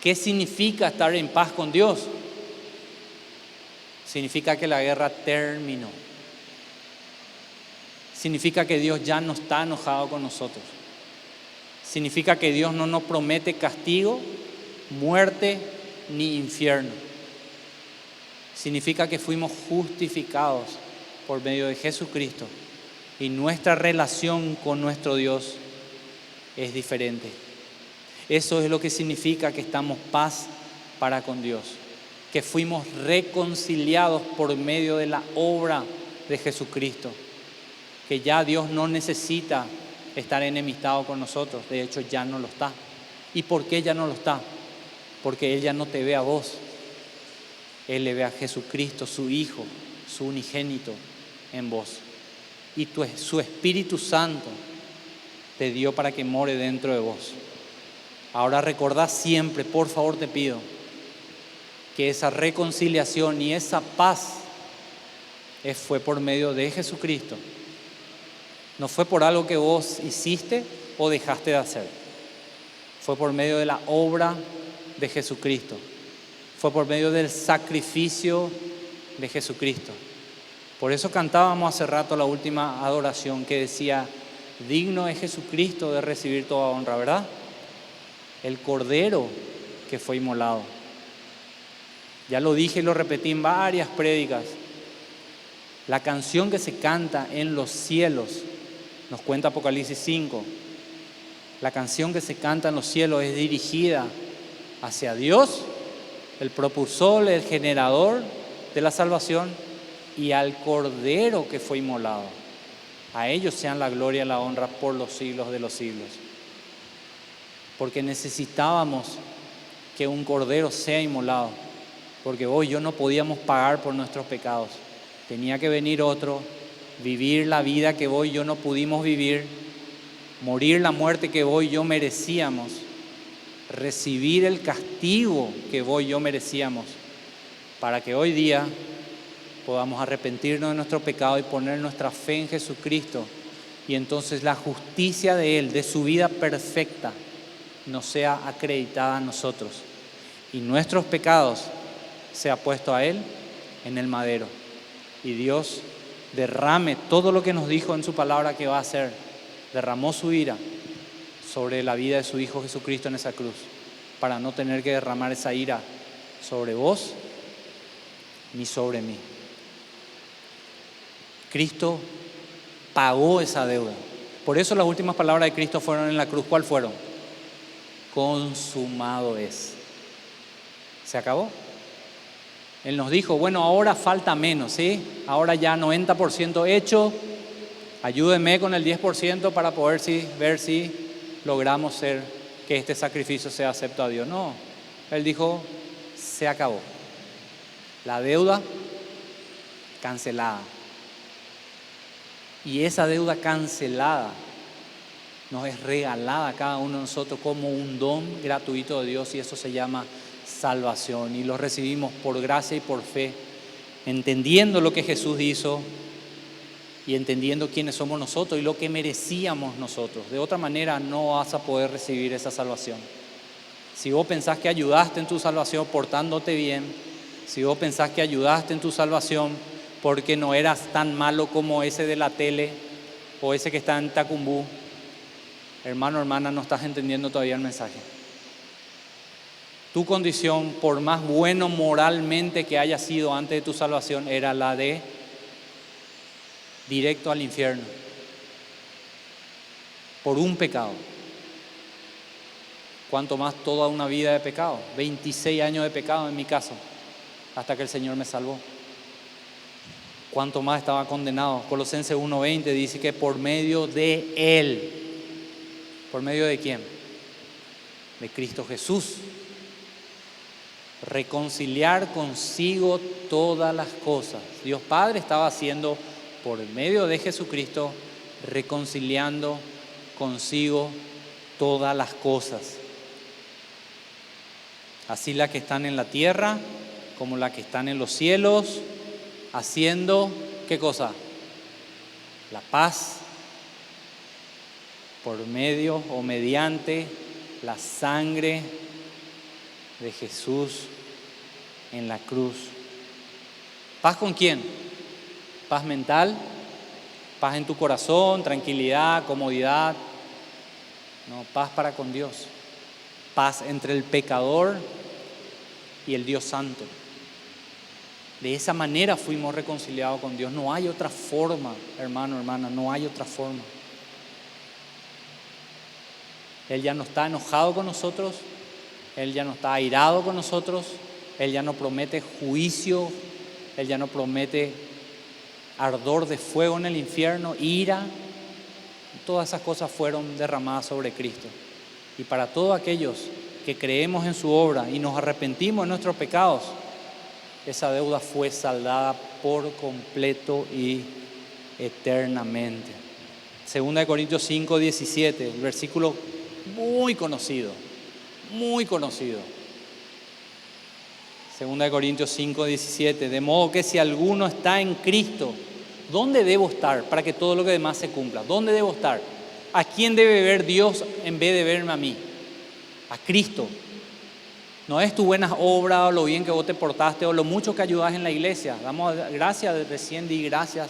¿qué significa estar en paz con Dios? Significa que la guerra terminó. Significa que Dios ya no está enojado con nosotros. Significa que Dios no nos promete castigo, muerte ni infierno. Significa que fuimos justificados por medio de Jesucristo y nuestra relación con nuestro Dios es diferente. Eso es lo que significa que estamos paz para con Dios, que fuimos reconciliados por medio de la obra de Jesucristo, que ya Dios no necesita estar enemistado con nosotros, de hecho ya no lo está. ¿Y por qué ya no lo está? Porque Él ya no te ve a vos, Él le ve a Jesucristo, su Hijo, su unigénito en vos. Y su Espíritu Santo te dio para que more dentro de vos. Ahora recordá siempre, por favor te pido, que esa reconciliación y esa paz fue por medio de Jesucristo. No fue por algo que vos hiciste o dejaste de hacer. Fue por medio de la obra de Jesucristo. Fue por medio del sacrificio de Jesucristo. Por eso cantábamos hace rato la última adoración que decía: digno es Jesucristo de recibir toda honra, ¿verdad? El Cordero que fue inmolado. Ya lo dije y lo repetí en varias prédicas. La canción que se canta en los cielos, nos cuenta Apocalipsis 5, la canción que se canta en los cielos es dirigida hacia Dios, el propulsor, el generador de la salvación, y al Cordero que fue inmolado. A ellos sean la gloria y la honra por los siglos de los siglos. Porque necesitábamos que un Cordero sea inmolado, porque hoy yo no podíamos pagar por nuestros pecados. Tenía que venir otro, vivir la vida que hoy yo no pudimos vivir, morir la muerte que hoy yo merecíamos, recibir el castigo que hoy yo merecíamos, para que hoy día podamos arrepentirnos de nuestro pecado y poner nuestra fe en Jesucristo, y entonces la justicia de Él, de su vida perfecta, nos sea acreditada a nosotros, y nuestros pecados sea puesto a Él en el madero, y Dios derrame todo lo que nos dijo en su palabra que va a hacer. Derramó su ira sobre la vida de su Hijo Jesucristo en esa cruz, para no tener que derramar esa ira sobre vos ni sobre mí. Cristo pagó esa deuda. Por eso las últimas palabras de Cristo fueron en la cruz. ¿Cuál fueron? Consumado es. ¿Se acabó? Él nos dijo, bueno, ahora falta menos, ¿sí? Ahora ya 90% hecho, ayúdenme con el 10% para poder ver si logramos que este sacrificio sea acepto a Dios. No, Él dijo, se acabó. La deuda cancelada. Y esa deuda cancelada nos es regalada a cada uno de nosotros como un don gratuito de Dios, y eso se llama salvación, y lo recibimos por gracia y por fe, entendiendo lo que Jesús hizo y entendiendo quiénes somos nosotros y lo que merecíamos nosotros. De otra manera no vas a poder recibir esa salvación. Si vos pensás que ayudaste en tu salvación portándote bien, si vos pensás que ayudaste en tu salvación porque no eras tan malo como ese de la tele o ese que está en Tacumbú, hermano, hermana, no estás entendiendo todavía el mensaje. Tu condición, por más bueno moralmente que haya sido antes de tu salvación, era la de directo al infierno por un pecado. Cuanto más toda una vida de pecado, 26 años de pecado en mi caso, hasta que el Señor me salvó. Cuanto más estaba condenado. Colosenses 1:20 dice que por medio de Él. ¿Por medio de quién? de Cristo Jesús. Reconciliar consigo todas las cosas. Dios Padre estaba haciendo por el medio de Jesucristo, reconciliando consigo todas las cosas. Así las que están en la tierra como las que están en los cielos, haciendo, ¿qué cosa? La paz por medio o mediante la sangre de Jesús en la cruz. ¿Paz con quién? Paz mental, paz en tu corazón, tranquilidad, comodidad. No, paz para con Dios. Paz entre el pecador y el Dios Santo. De esa manera fuimos reconciliados con Dios. No hay otra forma, hermano, hermana, no hay otra forma. Él ya no está enojado con nosotros, Él ya no está airado con nosotros, Él ya no promete juicio, Él ya no promete ardor de fuego en el infierno, ira. Todas esas cosas fueron derramadas sobre Cristo. Y para todos aquellos que creemos en su obra y nos arrepentimos de nuestros pecados, esa deuda fue saldada por completo y eternamente. 2 Corintios 5, 17, el versículo muy conocido, muy conocido. 2 Corintios 5, 17, de modo que si alguno está en Cristo, ¿dónde debo estar para que todo lo que demás se cumpla? ¿Dónde debo estar? ¿A quién debe ver Dios en vez de verme a mí? A Cristo. No es tu buenas obras o lo bien que vos te portaste o lo mucho que ayudas en la iglesia. Damos gracias, recién di gracias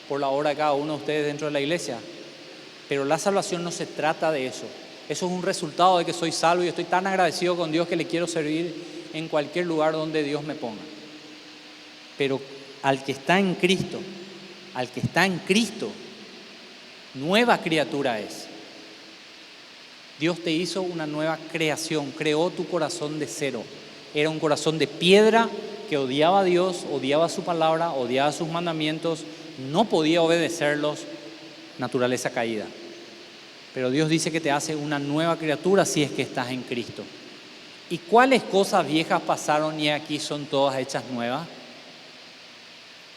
por la obra de cada uno de ustedes dentro de la iglesia. Pero la salvación no se trata de eso. Eso es un resultado de que soy salvo y estoy tan agradecido con Dios que le quiero servir en cualquier lugar donde Dios me ponga. Pero al que está en Cristo, nueva criatura es. Dios te hizo una nueva creación, creó tu corazón de cero. Era un corazón de piedra que odiaba a Dios, odiaba su palabra, odiaba sus mandamientos, no podía obedecerlos, naturaleza caída. Pero Dios dice que te hace una nueva criatura si es que estás en Cristo. ¿Y cuáles cosas viejas pasaron y aquí son todas hechas nuevas?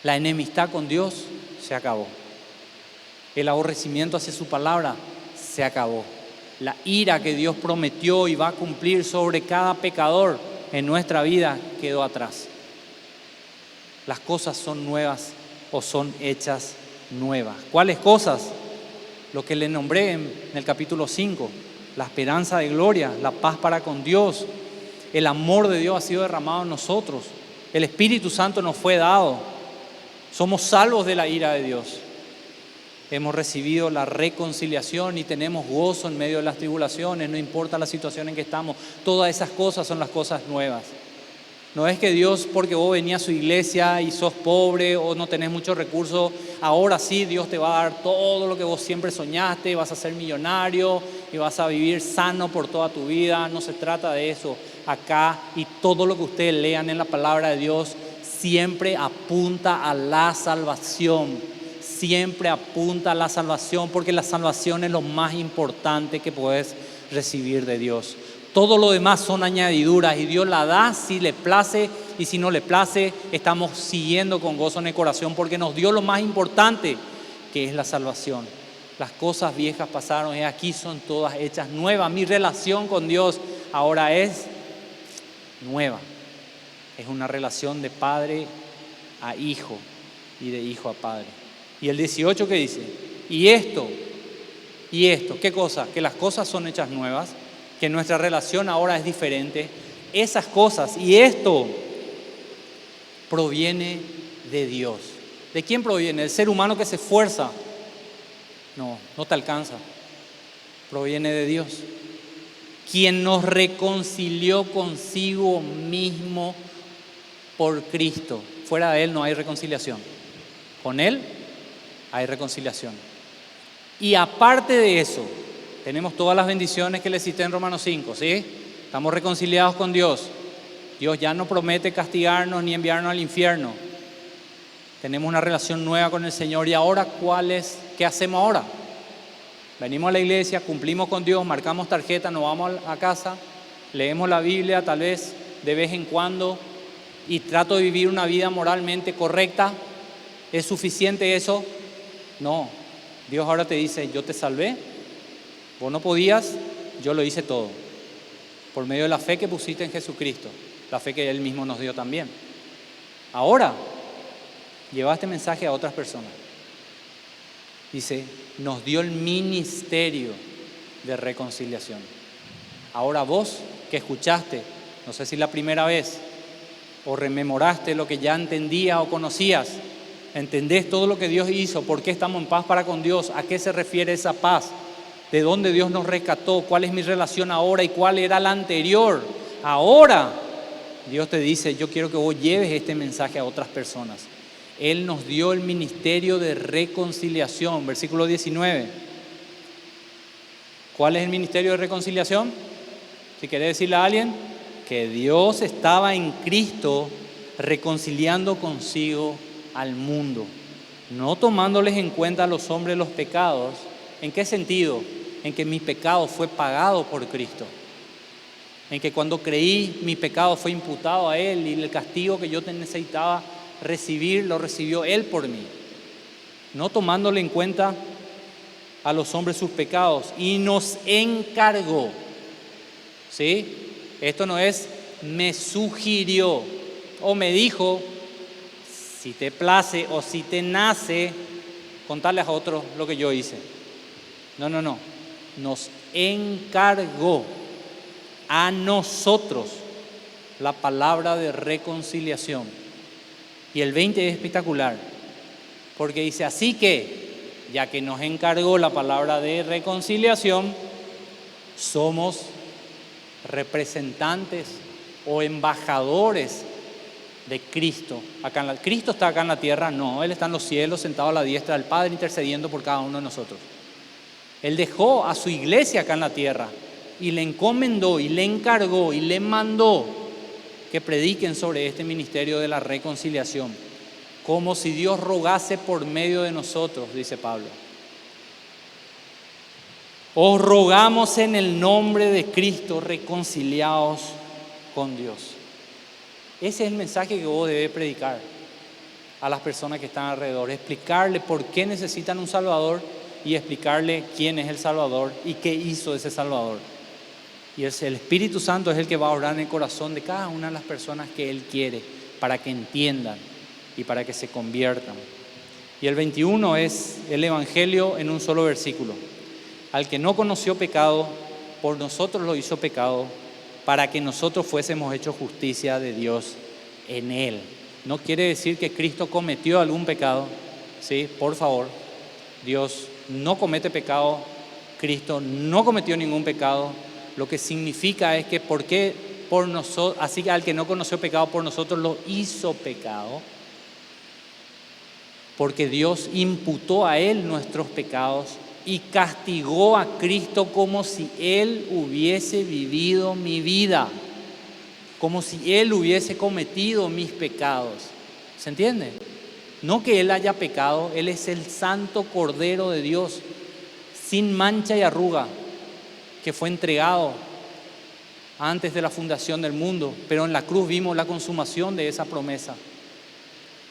La enemistad con Dios se acabó. El aborrecimiento hacia su palabra se acabó. La ira que Dios prometió y va a cumplir sobre cada pecador en nuestra vida quedó atrás. Las cosas son nuevas o son hechas nuevas. ¿Cuáles cosas? Lo que le nombré en el capítulo 5, la esperanza de gloria, la paz para con Dios, el amor de Dios ha sido derramado en nosotros, el Espíritu Santo nos fue dado, somos salvos de la ira de Dios. Hemos recibido la reconciliación y tenemos gozo en medio de las tribulaciones, no importa la situación en que estamos. Todas esas cosas son las cosas nuevas. No es que Dios, porque vos venías a su iglesia y sos pobre o no tenés muchos recursos, ahora sí Dios te va a dar todo lo que vos siempre soñaste, vas a ser millonario y vas a vivir sano por toda tu vida. No se trata de eso. Acá y todo lo que ustedes lean en la palabra de Dios siempre apunta a la salvación. Siempre apunta a la salvación, porque la salvación es lo más importante que puedes recibir de Dios. Todo lo demás son añadiduras y Dios la da si le place, y si no le place, estamos siguiendo con gozo en el corazón porque nos dio lo más importante, que es la salvación. Las cosas viejas pasaron y aquí son todas hechas nuevas. Mi relación con Dios ahora es nueva. Es una relación de padre a hijo y de hijo a padre. Y el 18 que dice, y esto, ¿qué cosa? Que las cosas son hechas nuevas, que nuestra relación ahora es diferente. Esas cosas y esto proviene de Dios. ¿De quién proviene? ¿Del ser humano que se esfuerza? No te alcanza. Proviene de Dios, quien nos reconcilió consigo mismo por Cristo. Fuera de Él no hay reconciliación. Con Él hay reconciliación. Y aparte de eso, tenemos todas las bendiciones que le cité en Romanos 5, ¿sí? Estamos reconciliados con Dios. Dios ya no promete castigarnos ni enviarnos al infierno. Tenemos una relación nueva con el Señor. ¿Y ahora qué hacemos ahora? Venimos a la iglesia, cumplimos con Dios, marcamos tarjeta, nos vamos a casa, leemos la Biblia tal vez de vez en cuando y trato de vivir una vida moralmente correcta. ¿Es suficiente eso? No. Dios ahora te dice, yo te salvé, vos no podías, yo lo hice todo. Por medio de la fe que pusiste en Jesucristo, la fe que Él mismo nos dio también. Ahora, lleva este mensaje a otras personas. Dice, nos dio el ministerio de reconciliación. Ahora vos que escuchaste, no sé si la primera vez, o rememoraste lo que ya entendías o conocías, entendés todo lo que Dios hizo, por qué estamos en paz para con Dios, a qué se refiere esa paz, de dónde Dios nos rescató, cuál es mi relación ahora y cuál era la anterior. Ahora Dios te dice, yo quiero que vos lleves este mensaje a otras personas. Él nos dio el ministerio de reconciliación, versículo 19. ¿Cuál es el ministerio de reconciliación? Si querés decirle a alguien, que Dios estaba en Cristo reconciliando consigo al mundo, no tomándoles en cuenta a los hombres los pecados. ¿En qué sentido? En que mi pecado fue pagado por Cristo. En que cuando creí, mi pecado fue imputado a Él y el castigo que yo necesitaba recibir, lo recibió Él por mí. No tomándole en cuenta a los hombres sus pecados. Y nos encargó. ¿Sí? Esto no es me sugirió o me dijo, si te place o si te nace contarles a otros lo que yo hice. No. Nos encargó a nosotros la palabra de reconciliación. Y el 20 es espectacular, porque dice, así que, ya que nos encargó la palabra de reconciliación, somos representantes o embajadores de Cristo. ¿Cristo está acá en la tierra? No, Él está en los cielos, sentado a la diestra del Padre, intercediendo por cada uno de nosotros. Él dejó a su iglesia acá en la tierra y le encomendó y le encargó y le mandó que prediquen sobre este ministerio de la reconciliación, como si Dios rogase por medio de nosotros, dice Pablo. Os rogamos en el nombre de Cristo, reconciliaos con Dios. Ese es el mensaje que vos debes predicar a las personas que están alrededor, explicarle por qué necesitan un Salvador y explicarle quién es el Salvador y qué hizo ese Salvador. Y el Espíritu Santo es el que va a orar en el corazón de cada una de las personas que Él quiere, para que entiendan y para que se conviertan. Y el 21 es el Evangelio en un solo versículo. Al que no conoció pecado, por nosotros lo hizo pecado, para que nosotros fuésemos hechos justicia de Dios en Él. No quiere decir que Cristo cometió algún pecado, ¿sí? Por favor, Dios no comete pecado, Cristo no cometió ningún pecado. Lo que significa es que por nosotros, así que al que no conoció pecado, por nosotros lo hizo pecado, porque Dios imputó a Él nuestros pecados y castigó a Cristo como si Él hubiese vivido mi vida, como si Él hubiese cometido mis pecados. ¿Se entiende? No que Él haya pecado, Él es el santo Cordero de Dios, sin mancha y arruga, que fue entregado antes de la fundación del mundo, pero en la cruz vimos la consumación de esa promesa.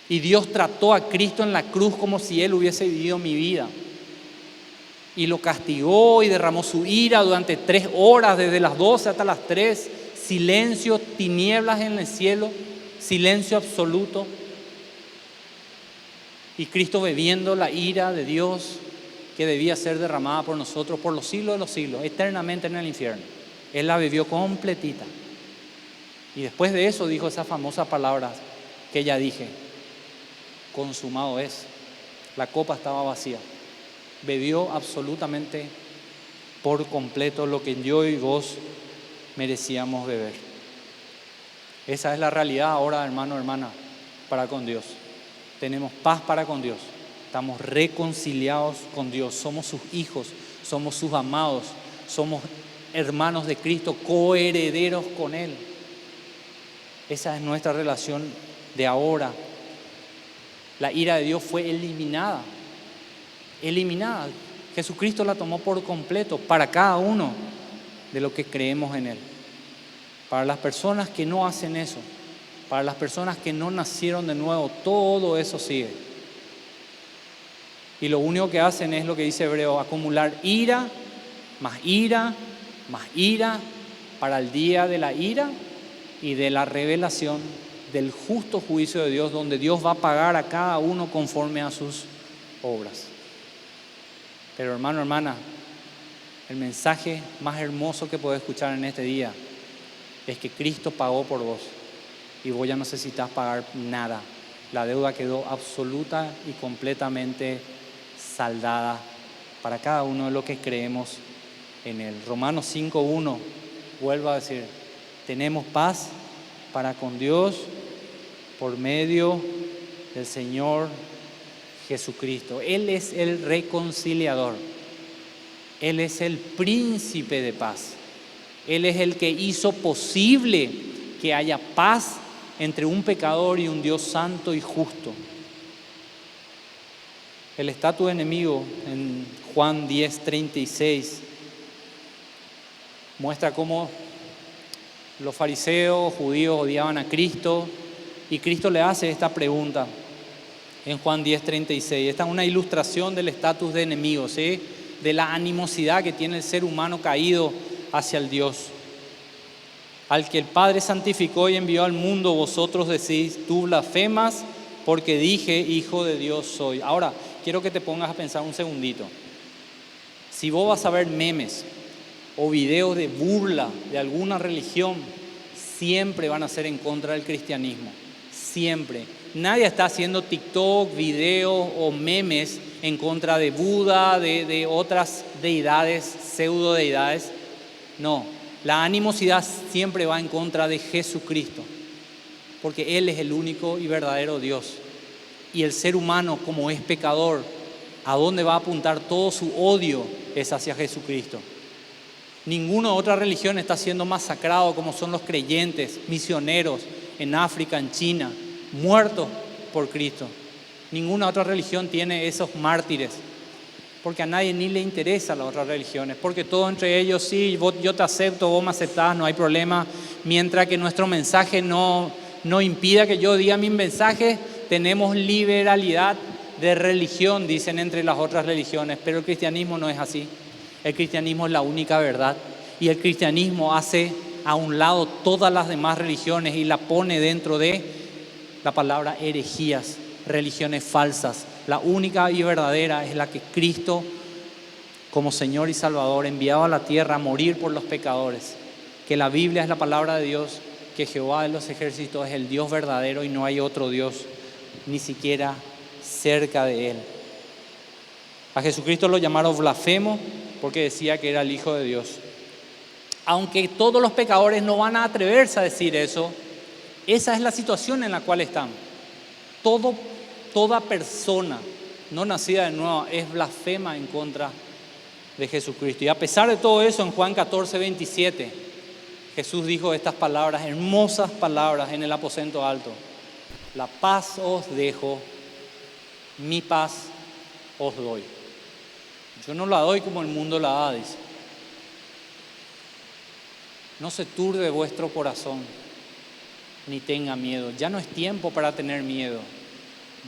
Y Dios trató a Cristo en la cruz como si Él hubiese vivido mi vida. Y lo castigó y derramó su ira durante 3 horas, desde las 12 hasta las 3. Silencio, tinieblas en el cielo, silencio absoluto. Y Cristo bebiendo la ira de Dios que debía ser derramada por nosotros por los siglos de los siglos, eternamente en el infierno. Él la bebió completita. Y después de eso dijo esas famosas palabras que ya dije: consumado es. La copa estaba vacía. Bebió absolutamente por completo lo que yo y vos merecíamos beber. Esa es la realidad ahora, hermano, hermana, para con Dios. Tenemos paz para con Dios. Estamos reconciliados con Dios. Somos sus hijos, somos sus amados, somos hermanos de Cristo, coherederos con Él. Esa es nuestra relación de ahora. La ira de Dios fue eliminada. Jesucristo la tomó por completo para cada uno de los que creemos en Él. Para las personas que no hacen eso, para las personas que no nacieron de nuevo, todo eso sigue. Y lo único que hacen es lo que dice Hebreo, acumular ira, más ira, más ira, para el día de la ira y de la revelación del justo juicio de Dios, donde Dios va a pagar a cada uno conforme a sus obras. Pero hermano, hermana, el mensaje más hermoso que podés escuchar en este día es que Cristo pagó por vos y vos ya no necesitas pagar nada. La deuda quedó absoluta y completamente saldada para cada uno de los que creemos en Él. Romanos 5:1 vuelvo a decir, tenemos paz para con Dios por medio del Señor Jesucristo. Él es el reconciliador. Él es el príncipe de paz. Él es el que hizo posible que haya paz entre un pecador y un Dios santo y justo. El estatus enemigo en Juan 10:36 muestra cómo los fariseos, judíos odiaban a Cristo y Cristo le hace esta pregunta en Juan 10:36. Esta es una ilustración del estatus de enemigo, ¿sí? De la animosidad que tiene el ser humano caído hacia el Dios. Al que el Padre santificó y envió al mundo, vosotros decís, tú blasfemas porque dije, hijo de Dios soy. Ahora, quiero que te pongas a pensar un segundito. Si vos vas a ver memes o videos de burla de alguna religión, siempre van a ser en contra del cristianismo. Siempre. Nadie está haciendo TikTok, videos o memes en contra de Buda, de otras deidades, pseudo deidades. No, la animosidad siempre va en contra de Jesucristo, porque Él es el único y verdadero Dios. Y el ser humano, como es pecador, ¿a dónde va a apuntar todo su odio? Es hacia Jesucristo. Ninguna otra religión está siendo masacrado como son los creyentes, misioneros en África, en China, muertos por Cristo. Ninguna otra religión tiene esos mártires, porque a nadie ni le interesa las otras religiones, porque todos entre ellos, sí, yo te acepto, vos me aceptás, no hay problema, mientras que nuestro mensaje no impida que yo diga mi mensaje, tenemos liberalidad de religión, dicen entre las otras religiones, pero el cristianismo no es así. El cristianismo es la única verdad y el cristianismo hace a un lado todas las demás religiones y la pone dentro de la palabra herejías, religiones falsas. La única y verdadera es la que Cristo, como Señor y Salvador, enviado a la tierra a morir por los pecadores. Que la Biblia es la palabra de Dios, que Jehová de los ejércitos es el Dios verdadero y no hay otro Dios, ni siquiera cerca de Él. A Jesucristo lo llamaron blasfemo porque decía que era el Hijo de Dios. Aunque todos los pecadores no van a atreverse a decir eso, esa es la situación en la cual están. Toda persona no nacida de nuevo es blasfema en contra de Jesucristo. Y a pesar de todo eso, en Juan 14:27, Jesús dijo estas palabras, hermosas palabras en el aposento alto. La paz os dejo, mi paz os doy. Yo no la doy como el mundo la da, dice. No se turbe vuestro corazón, ni tenga miedo. Ya no es tiempo para tener miedo.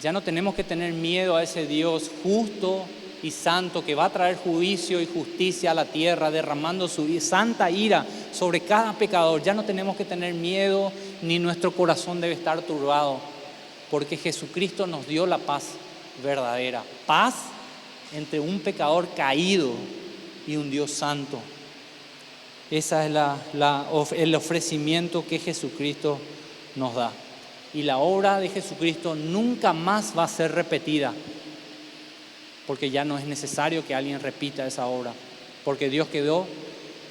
Ya no tenemos que tener miedo a ese Dios justo y santo que va a traer juicio y justicia a la tierra, derramando su santa ira sobre cada pecador. Ya no tenemos que tener miedo, ni nuestro corazón debe estar turbado, porque Jesucristo nos dio la paz verdadera. Paz entre un pecador caído y un Dios santo. Ese es el ofrecimiento que Jesucristo nos da. Y la obra de Jesucristo nunca más va a ser repetida, porque ya no es necesario que alguien repita esa obra, porque Dios quedó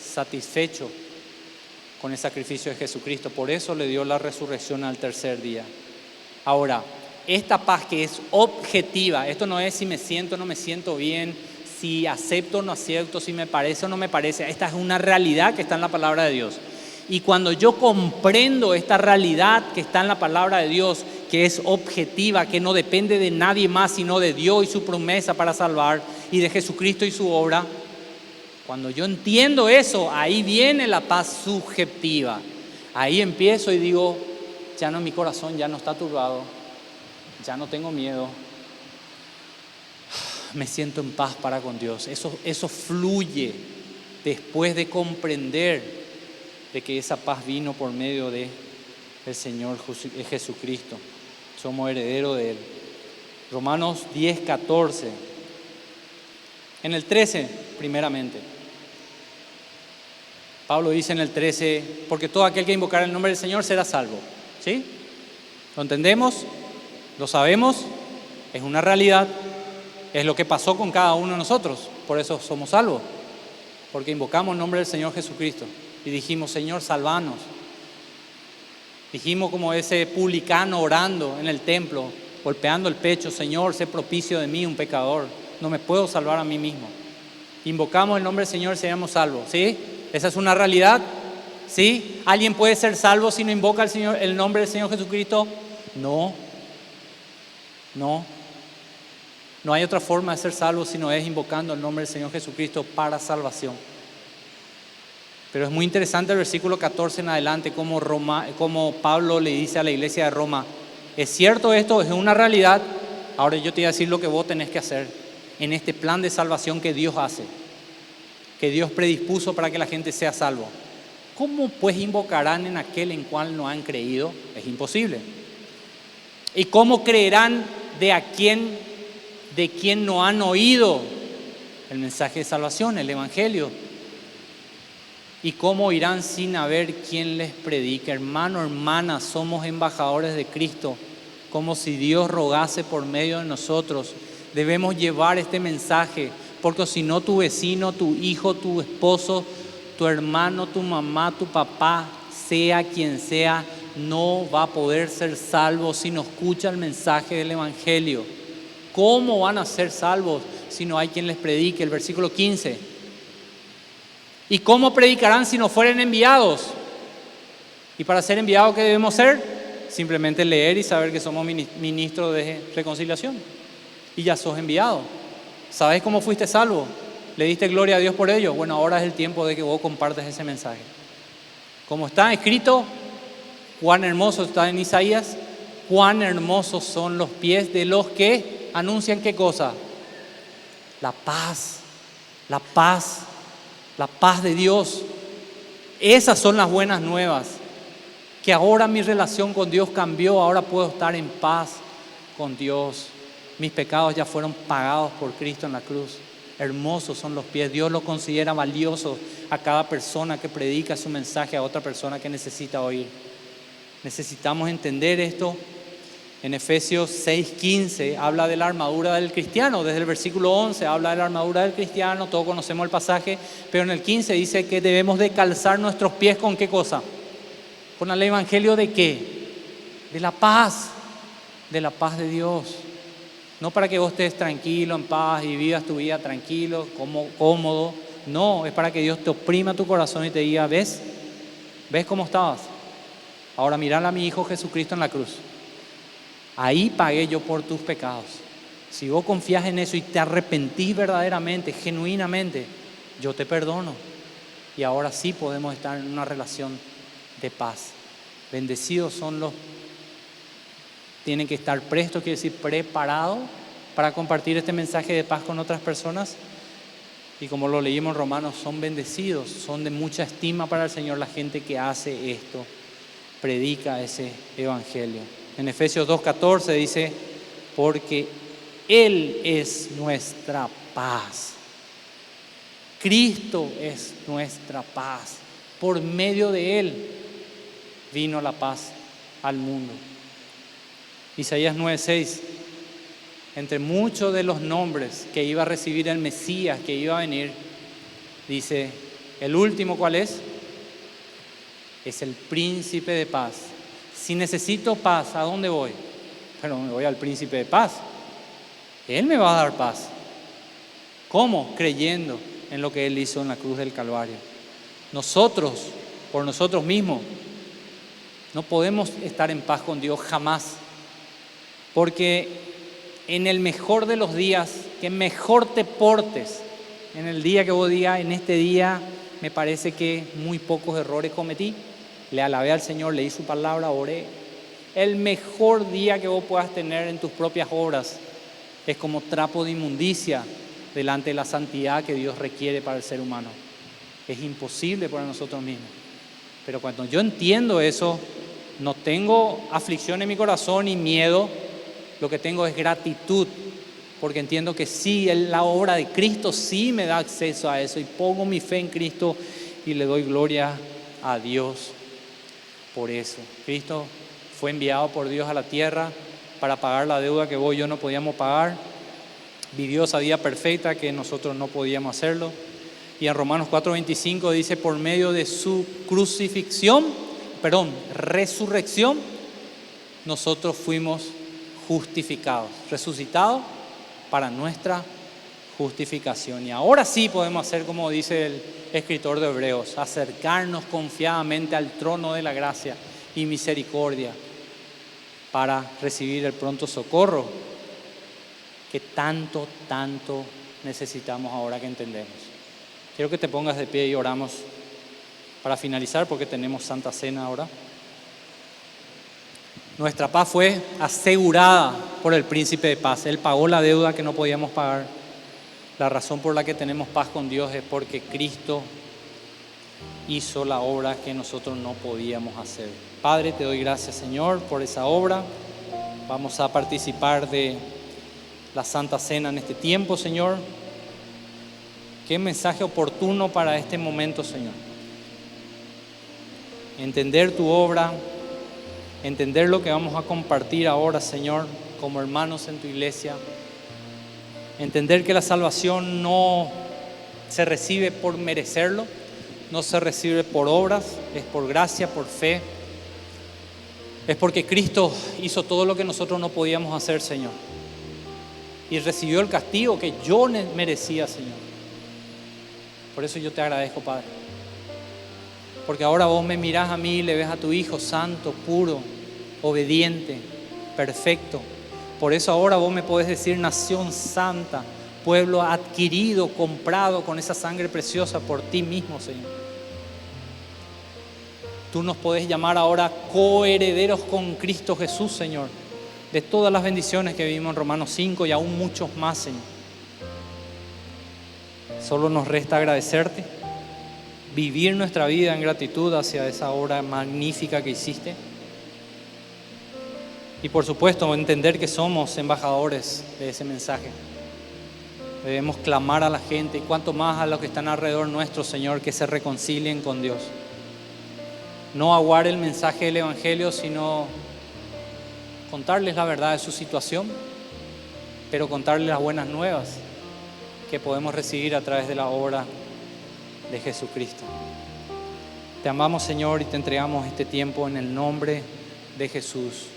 satisfecho con el sacrificio de Jesucristo. Por eso le dio la resurrección al tercer día. Ahora, esta paz que es objetiva, esto no es si me siento o no me siento bien, si acepto o no acepto, si me parece o no me parece. Esta es una realidad que está en la palabra de Dios. Y cuando yo comprendo esta realidad que está en la palabra de Dios, que es objetiva, que no depende de nadie más sino de Dios y su promesa para salvar, y de Jesucristo y su obra, cuando yo entiendo eso, ahí viene la paz subjetiva. Ahí empiezo y digo, ya no, mi corazón ya no está turbado, ya no tengo miedo, me siento en paz para con Dios. Eso fluye después de comprender de que esa paz vino por medio de el Señor Jesucristo. Somos herederos de Él. Romanos 10, 14. En el 13, primeramente. Pablo dice en el 13, porque todo aquel que invocar el nombre del Señor será salvo. ¿Sí? ¿Lo entendemos? ¿Lo sabemos? Es una realidad. Es lo que pasó con cada uno de nosotros. Por eso somos salvos. Porque invocamos el nombre del Señor Jesucristo. Y dijimos, Señor, salvanos. Dijimos como ese publicano orando en el templo, golpeando el pecho, Señor, sé propicio de mí, un pecador. No me puedo salvar a mí mismo. Invocamos el nombre del Señor y seremos salvos. ¿Sí? ¿Esa es una realidad? ¿Sí? ¿Alguien puede ser salvo si no invoca el nombre del Señor Jesucristo? No. No hay otra forma de ser salvo si no es invocando el nombre del Señor Jesucristo para salvación. Pero es muy interesante el versículo 14 en adelante, como Pablo le dice a la iglesia de Roma, es cierto esto, es una realidad, ahora yo te voy a decir lo que vos tenés que hacer en este plan de salvación que Dios hace, que Dios predispuso para que la gente sea salvo. ¿Cómo pues invocarán en aquel en cual no han creído? Es imposible. ¿Y cómo creerán de quien no han oído el mensaje de salvación, el evangelio? ¿Y cómo irán sin haber quien les predique? Hermano, hermana, somos embajadores de Cristo, como si Dios rogase por medio de nosotros. Debemos llevar este mensaje, porque si no, tu vecino, tu hijo, tu esposo, tu hermano, tu mamá, tu papá, sea quien sea, no va a poder ser salvo si no escucha el mensaje del evangelio. ¿Cómo van a ser salvos si no hay quien les predique? El versículo 15. ¿Y cómo predicarán si no fueren enviados? Y para ser enviados, ¿qué debemos ser? Simplemente leer y saber que somos ministros de reconciliación. Y ya sos enviado. ¿Sabes cómo fuiste salvo? ¿Le diste gloria a Dios por ello? Bueno, ahora es el tiempo de que vos compartas ese mensaje. Como está escrito, cuán hermoso está en Isaías, cuán hermosos son los pies de los que anuncian ¿qué cosa? La paz, la paz. La paz de Dios. Esas son las buenas nuevas. Que ahora mi relación con Dios cambió. Ahora puedo estar en paz con Dios. Mis pecados ya fueron pagados por Cristo en la cruz. Hermosos son los pies. Dios los considera valiosos a cada persona que predica su mensaje a otra persona que necesita oír. Necesitamos entender esto. En Efesios 6:15 habla de la armadura del cristiano. Desde el versículo 11 habla de la armadura del cristiano. Todos conocemos el pasaje. Pero en el 15 dice que debemos de calzar nuestros pies ¿con qué cosa? ¿Con el evangelio de qué? De la paz. De la paz de Dios. No para que vos estés tranquilo, en paz y vivas tu vida tranquilo, cómodo. No, es para que Dios te oprima tu corazón y te diga, ¿ves? ¿Ves cómo estabas? Ahora mirá a mi Hijo Jesucristo en la cruz. Ahí pagué yo por tus pecados. Si vos confías en eso y te arrepentís verdaderamente, genuinamente, yo te perdono. Y ahora sí podemos estar en una relación de paz. Bendecidos son los... Tienen que estar prestos, quiere decir preparados para compartir este mensaje de paz con otras personas. Y como lo leímos en Romanos, son bendecidos, son de mucha estima para el Señor la gente que hace esto, predica ese evangelio. En Efesios 2:14 dice, porque Él es nuestra paz. Cristo es nuestra paz. Por medio de Él vino la paz al mundo. Isaías 9:6, entre muchos de los nombres que iba a recibir el Mesías, que iba a venir, dice, el último, ¿cuál es? Es el príncipe de paz. Si necesito paz, ¿a dónde voy? Pero me voy al príncipe de paz. Él me va a dar paz. ¿Cómo? Creyendo en lo que Él hizo en la cruz del Calvario. Nosotros por nosotros mismos, no podemos estar en paz con Dios jamás. Porque en el mejor de los días, que mejor te portes, en el día que vos digas, en este día me parece que muy pocos errores cometí, le alabé al Señor, leí su palabra, oré. El mejor día que vos puedas tener en tus propias obras es como trapo de inmundicia delante de la santidad que Dios requiere para el ser humano. Es imposible para nosotros mismos. Pero cuando yo entiendo eso, no tengo aflicción en mi corazón y miedo, lo que tengo es gratitud, porque entiendo que sí, la obra de Cristo sí me da acceso a eso y pongo mi fe en Cristo y le doy gloria a Dios por eso. Cristo fue enviado por Dios a la tierra para pagar la deuda que vos y yo no podíamos pagar. Vivió esa vida perfecta que nosotros no podíamos hacerlo. Y en Romanos 4:25 dice, por medio de su resurrección, nosotros fuimos justificados, resucitados para nuestra justificación. Y ahora sí podemos hacer como dice el escritor de Hebreos, acercarnos confiadamente al trono de la gracia y misericordia para recibir el pronto socorro que tanto necesitamos ahora que entendemos. Quiero que te pongas de pie y oramos para finalizar porque tenemos Santa Cena ahora. Nuestra paz fue asegurada por el Príncipe de Paz. Él pagó la deuda que no podíamos pagar. La razón por la que tenemos paz con Dios es porque Cristo hizo la obra que nosotros no podíamos hacer. Padre, te doy gracias, Señor, por esa obra. Vamos a participar de la Santa Cena en este tiempo, Señor. Qué mensaje oportuno para este momento, Señor. Entender tu obra, entender lo que vamos a compartir ahora, Señor, como hermanos en tu iglesia. Entender que la salvación no se recibe por merecerlo, no se recibe por obras, es por gracia, por fe. Es porque Cristo hizo todo lo que nosotros no podíamos hacer, Señor. Y recibió el castigo que yo merecía, Señor. Por eso yo te agradezco, Padre. Porque ahora vos me mirás a mí y le ves a tu Hijo santo, puro, obediente, perfecto. Por eso ahora vos me podés decir nación santa, pueblo adquirido, comprado con esa sangre preciosa por ti mismo, Señor. Tú nos podés llamar ahora coherederos con Cristo Jesús, Señor, de todas las bendiciones que vimos en Romanos 5 y aún muchos más, Señor. Solo nos resta agradecerte, vivir nuestra vida en gratitud hacia esa obra magnífica que hiciste. Y por supuesto, entender que somos embajadores de ese mensaje. Debemos clamar a la gente y cuanto más a los que están alrededor nuestro, Señor, que se reconcilien con Dios. No aguar el mensaje del Evangelio, sino contarles la verdad de su situación, pero contarles las buenas nuevas que podemos recibir a través de la obra de Jesucristo. Te amamos, Señor, y te entregamos este tiempo en el nombre de Jesús.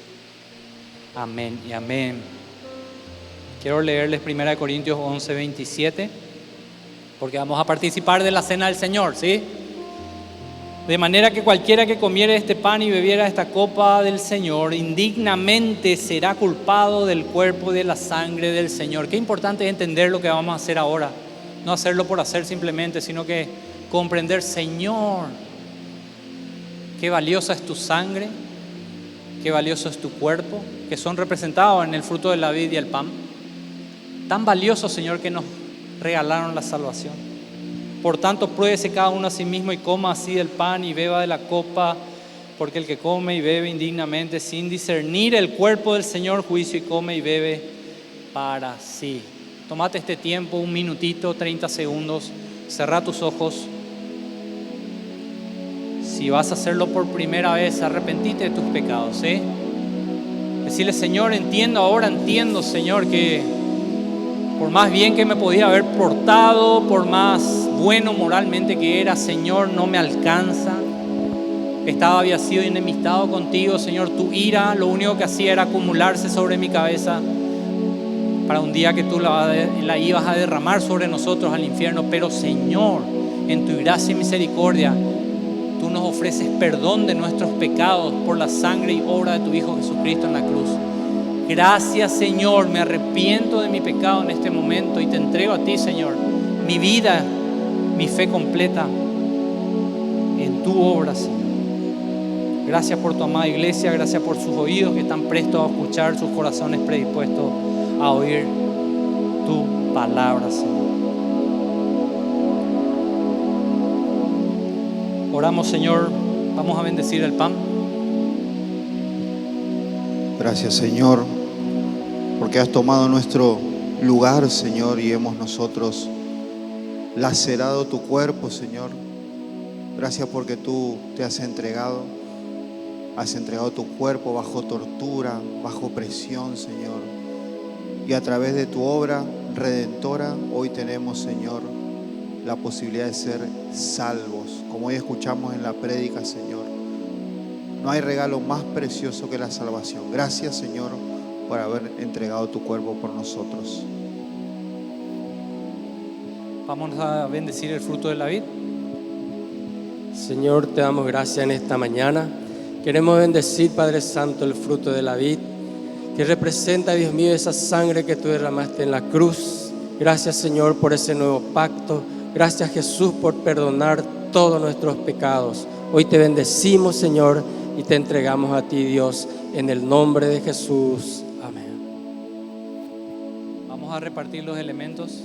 Amén y amén. Quiero leerles 1 Corintios 11:27, porque vamos a participar de la cena del Señor, ¿sí? De manera que cualquiera que comiere este pan y bebiera esta copa del Señor, indignamente será culpado del cuerpo y de la sangre del Señor. Qué importante es entender lo que vamos a hacer ahora. No hacerlo por hacer simplemente, sino que comprender, Señor, qué valiosa es tu sangre, qué valioso es tu cuerpo, que son representados en el fruto de la vid y el pan. Tan valioso, Señor, que nos regalaron la salvación. Por tanto, pruébese cada uno a sí mismo y coma así del pan y beba de la copa, porque el que come y bebe indignamente sin discernir el cuerpo del Señor, juicio y come y bebe para sí. Tómate este tiempo, un minutito, 30 segundos, cerrá tus ojos. Si vas a hacerlo por primera vez, arrepentite de tus pecados, ¿eh? Decirle, Señor, entiendo, Señor, que por más bien que me podía haber portado, por más bueno moralmente que era, Señor, no me alcanza. Había sido enemistado contigo, Señor. Tu ira lo único que hacía era acumularse sobre mi cabeza para un día que tú la ibas a derramar sobre nosotros al infierno. Pero, Señor, en tu gracia y misericordia, tú tú nos ofreces perdón de nuestros pecados por la sangre y obra de tu Hijo Jesucristo en la cruz. Gracias, Señor, me arrepiento de mi pecado en este momento y te entrego a ti, Señor, mi vida, mi fe completa en tu obra, Señor. Gracias por tu amada iglesia, gracias por sus oídos que están prestos a escuchar, sus corazones predispuestos a oír tu palabra, Señor. Oramos, Señor, vamos a bendecir el pan. Gracias, Señor, porque has tomado nuestro lugar, Señor, y hemos nosotros lacerado tu cuerpo, Señor. Gracias porque tú te has entregado tu cuerpo bajo tortura, bajo presión, Señor. Y a través de tu obra redentora, hoy tenemos, Señor, la posibilidad de ser salvos. Como hoy escuchamos en la prédica, Señor, no hay regalo más precioso que la salvación. Gracias, Señor, por haber entregado tu cuerpo por nosotros. Vamos a bendecir el fruto de la vid. Señor, te damos gracias en esta mañana. Queremos bendecir, Padre Santo, el fruto de la vid, que representa, Dios mío, esa sangre que tú derramaste en la cruz. Gracias, Señor, por ese nuevo pacto. Gracias, Jesús, por perdonar todos nuestros pecados. Hoy te bendecimos, Señor, y te entregamos a ti, Dios, en el nombre de Jesús. Amén. Vamos a repartir los elementos.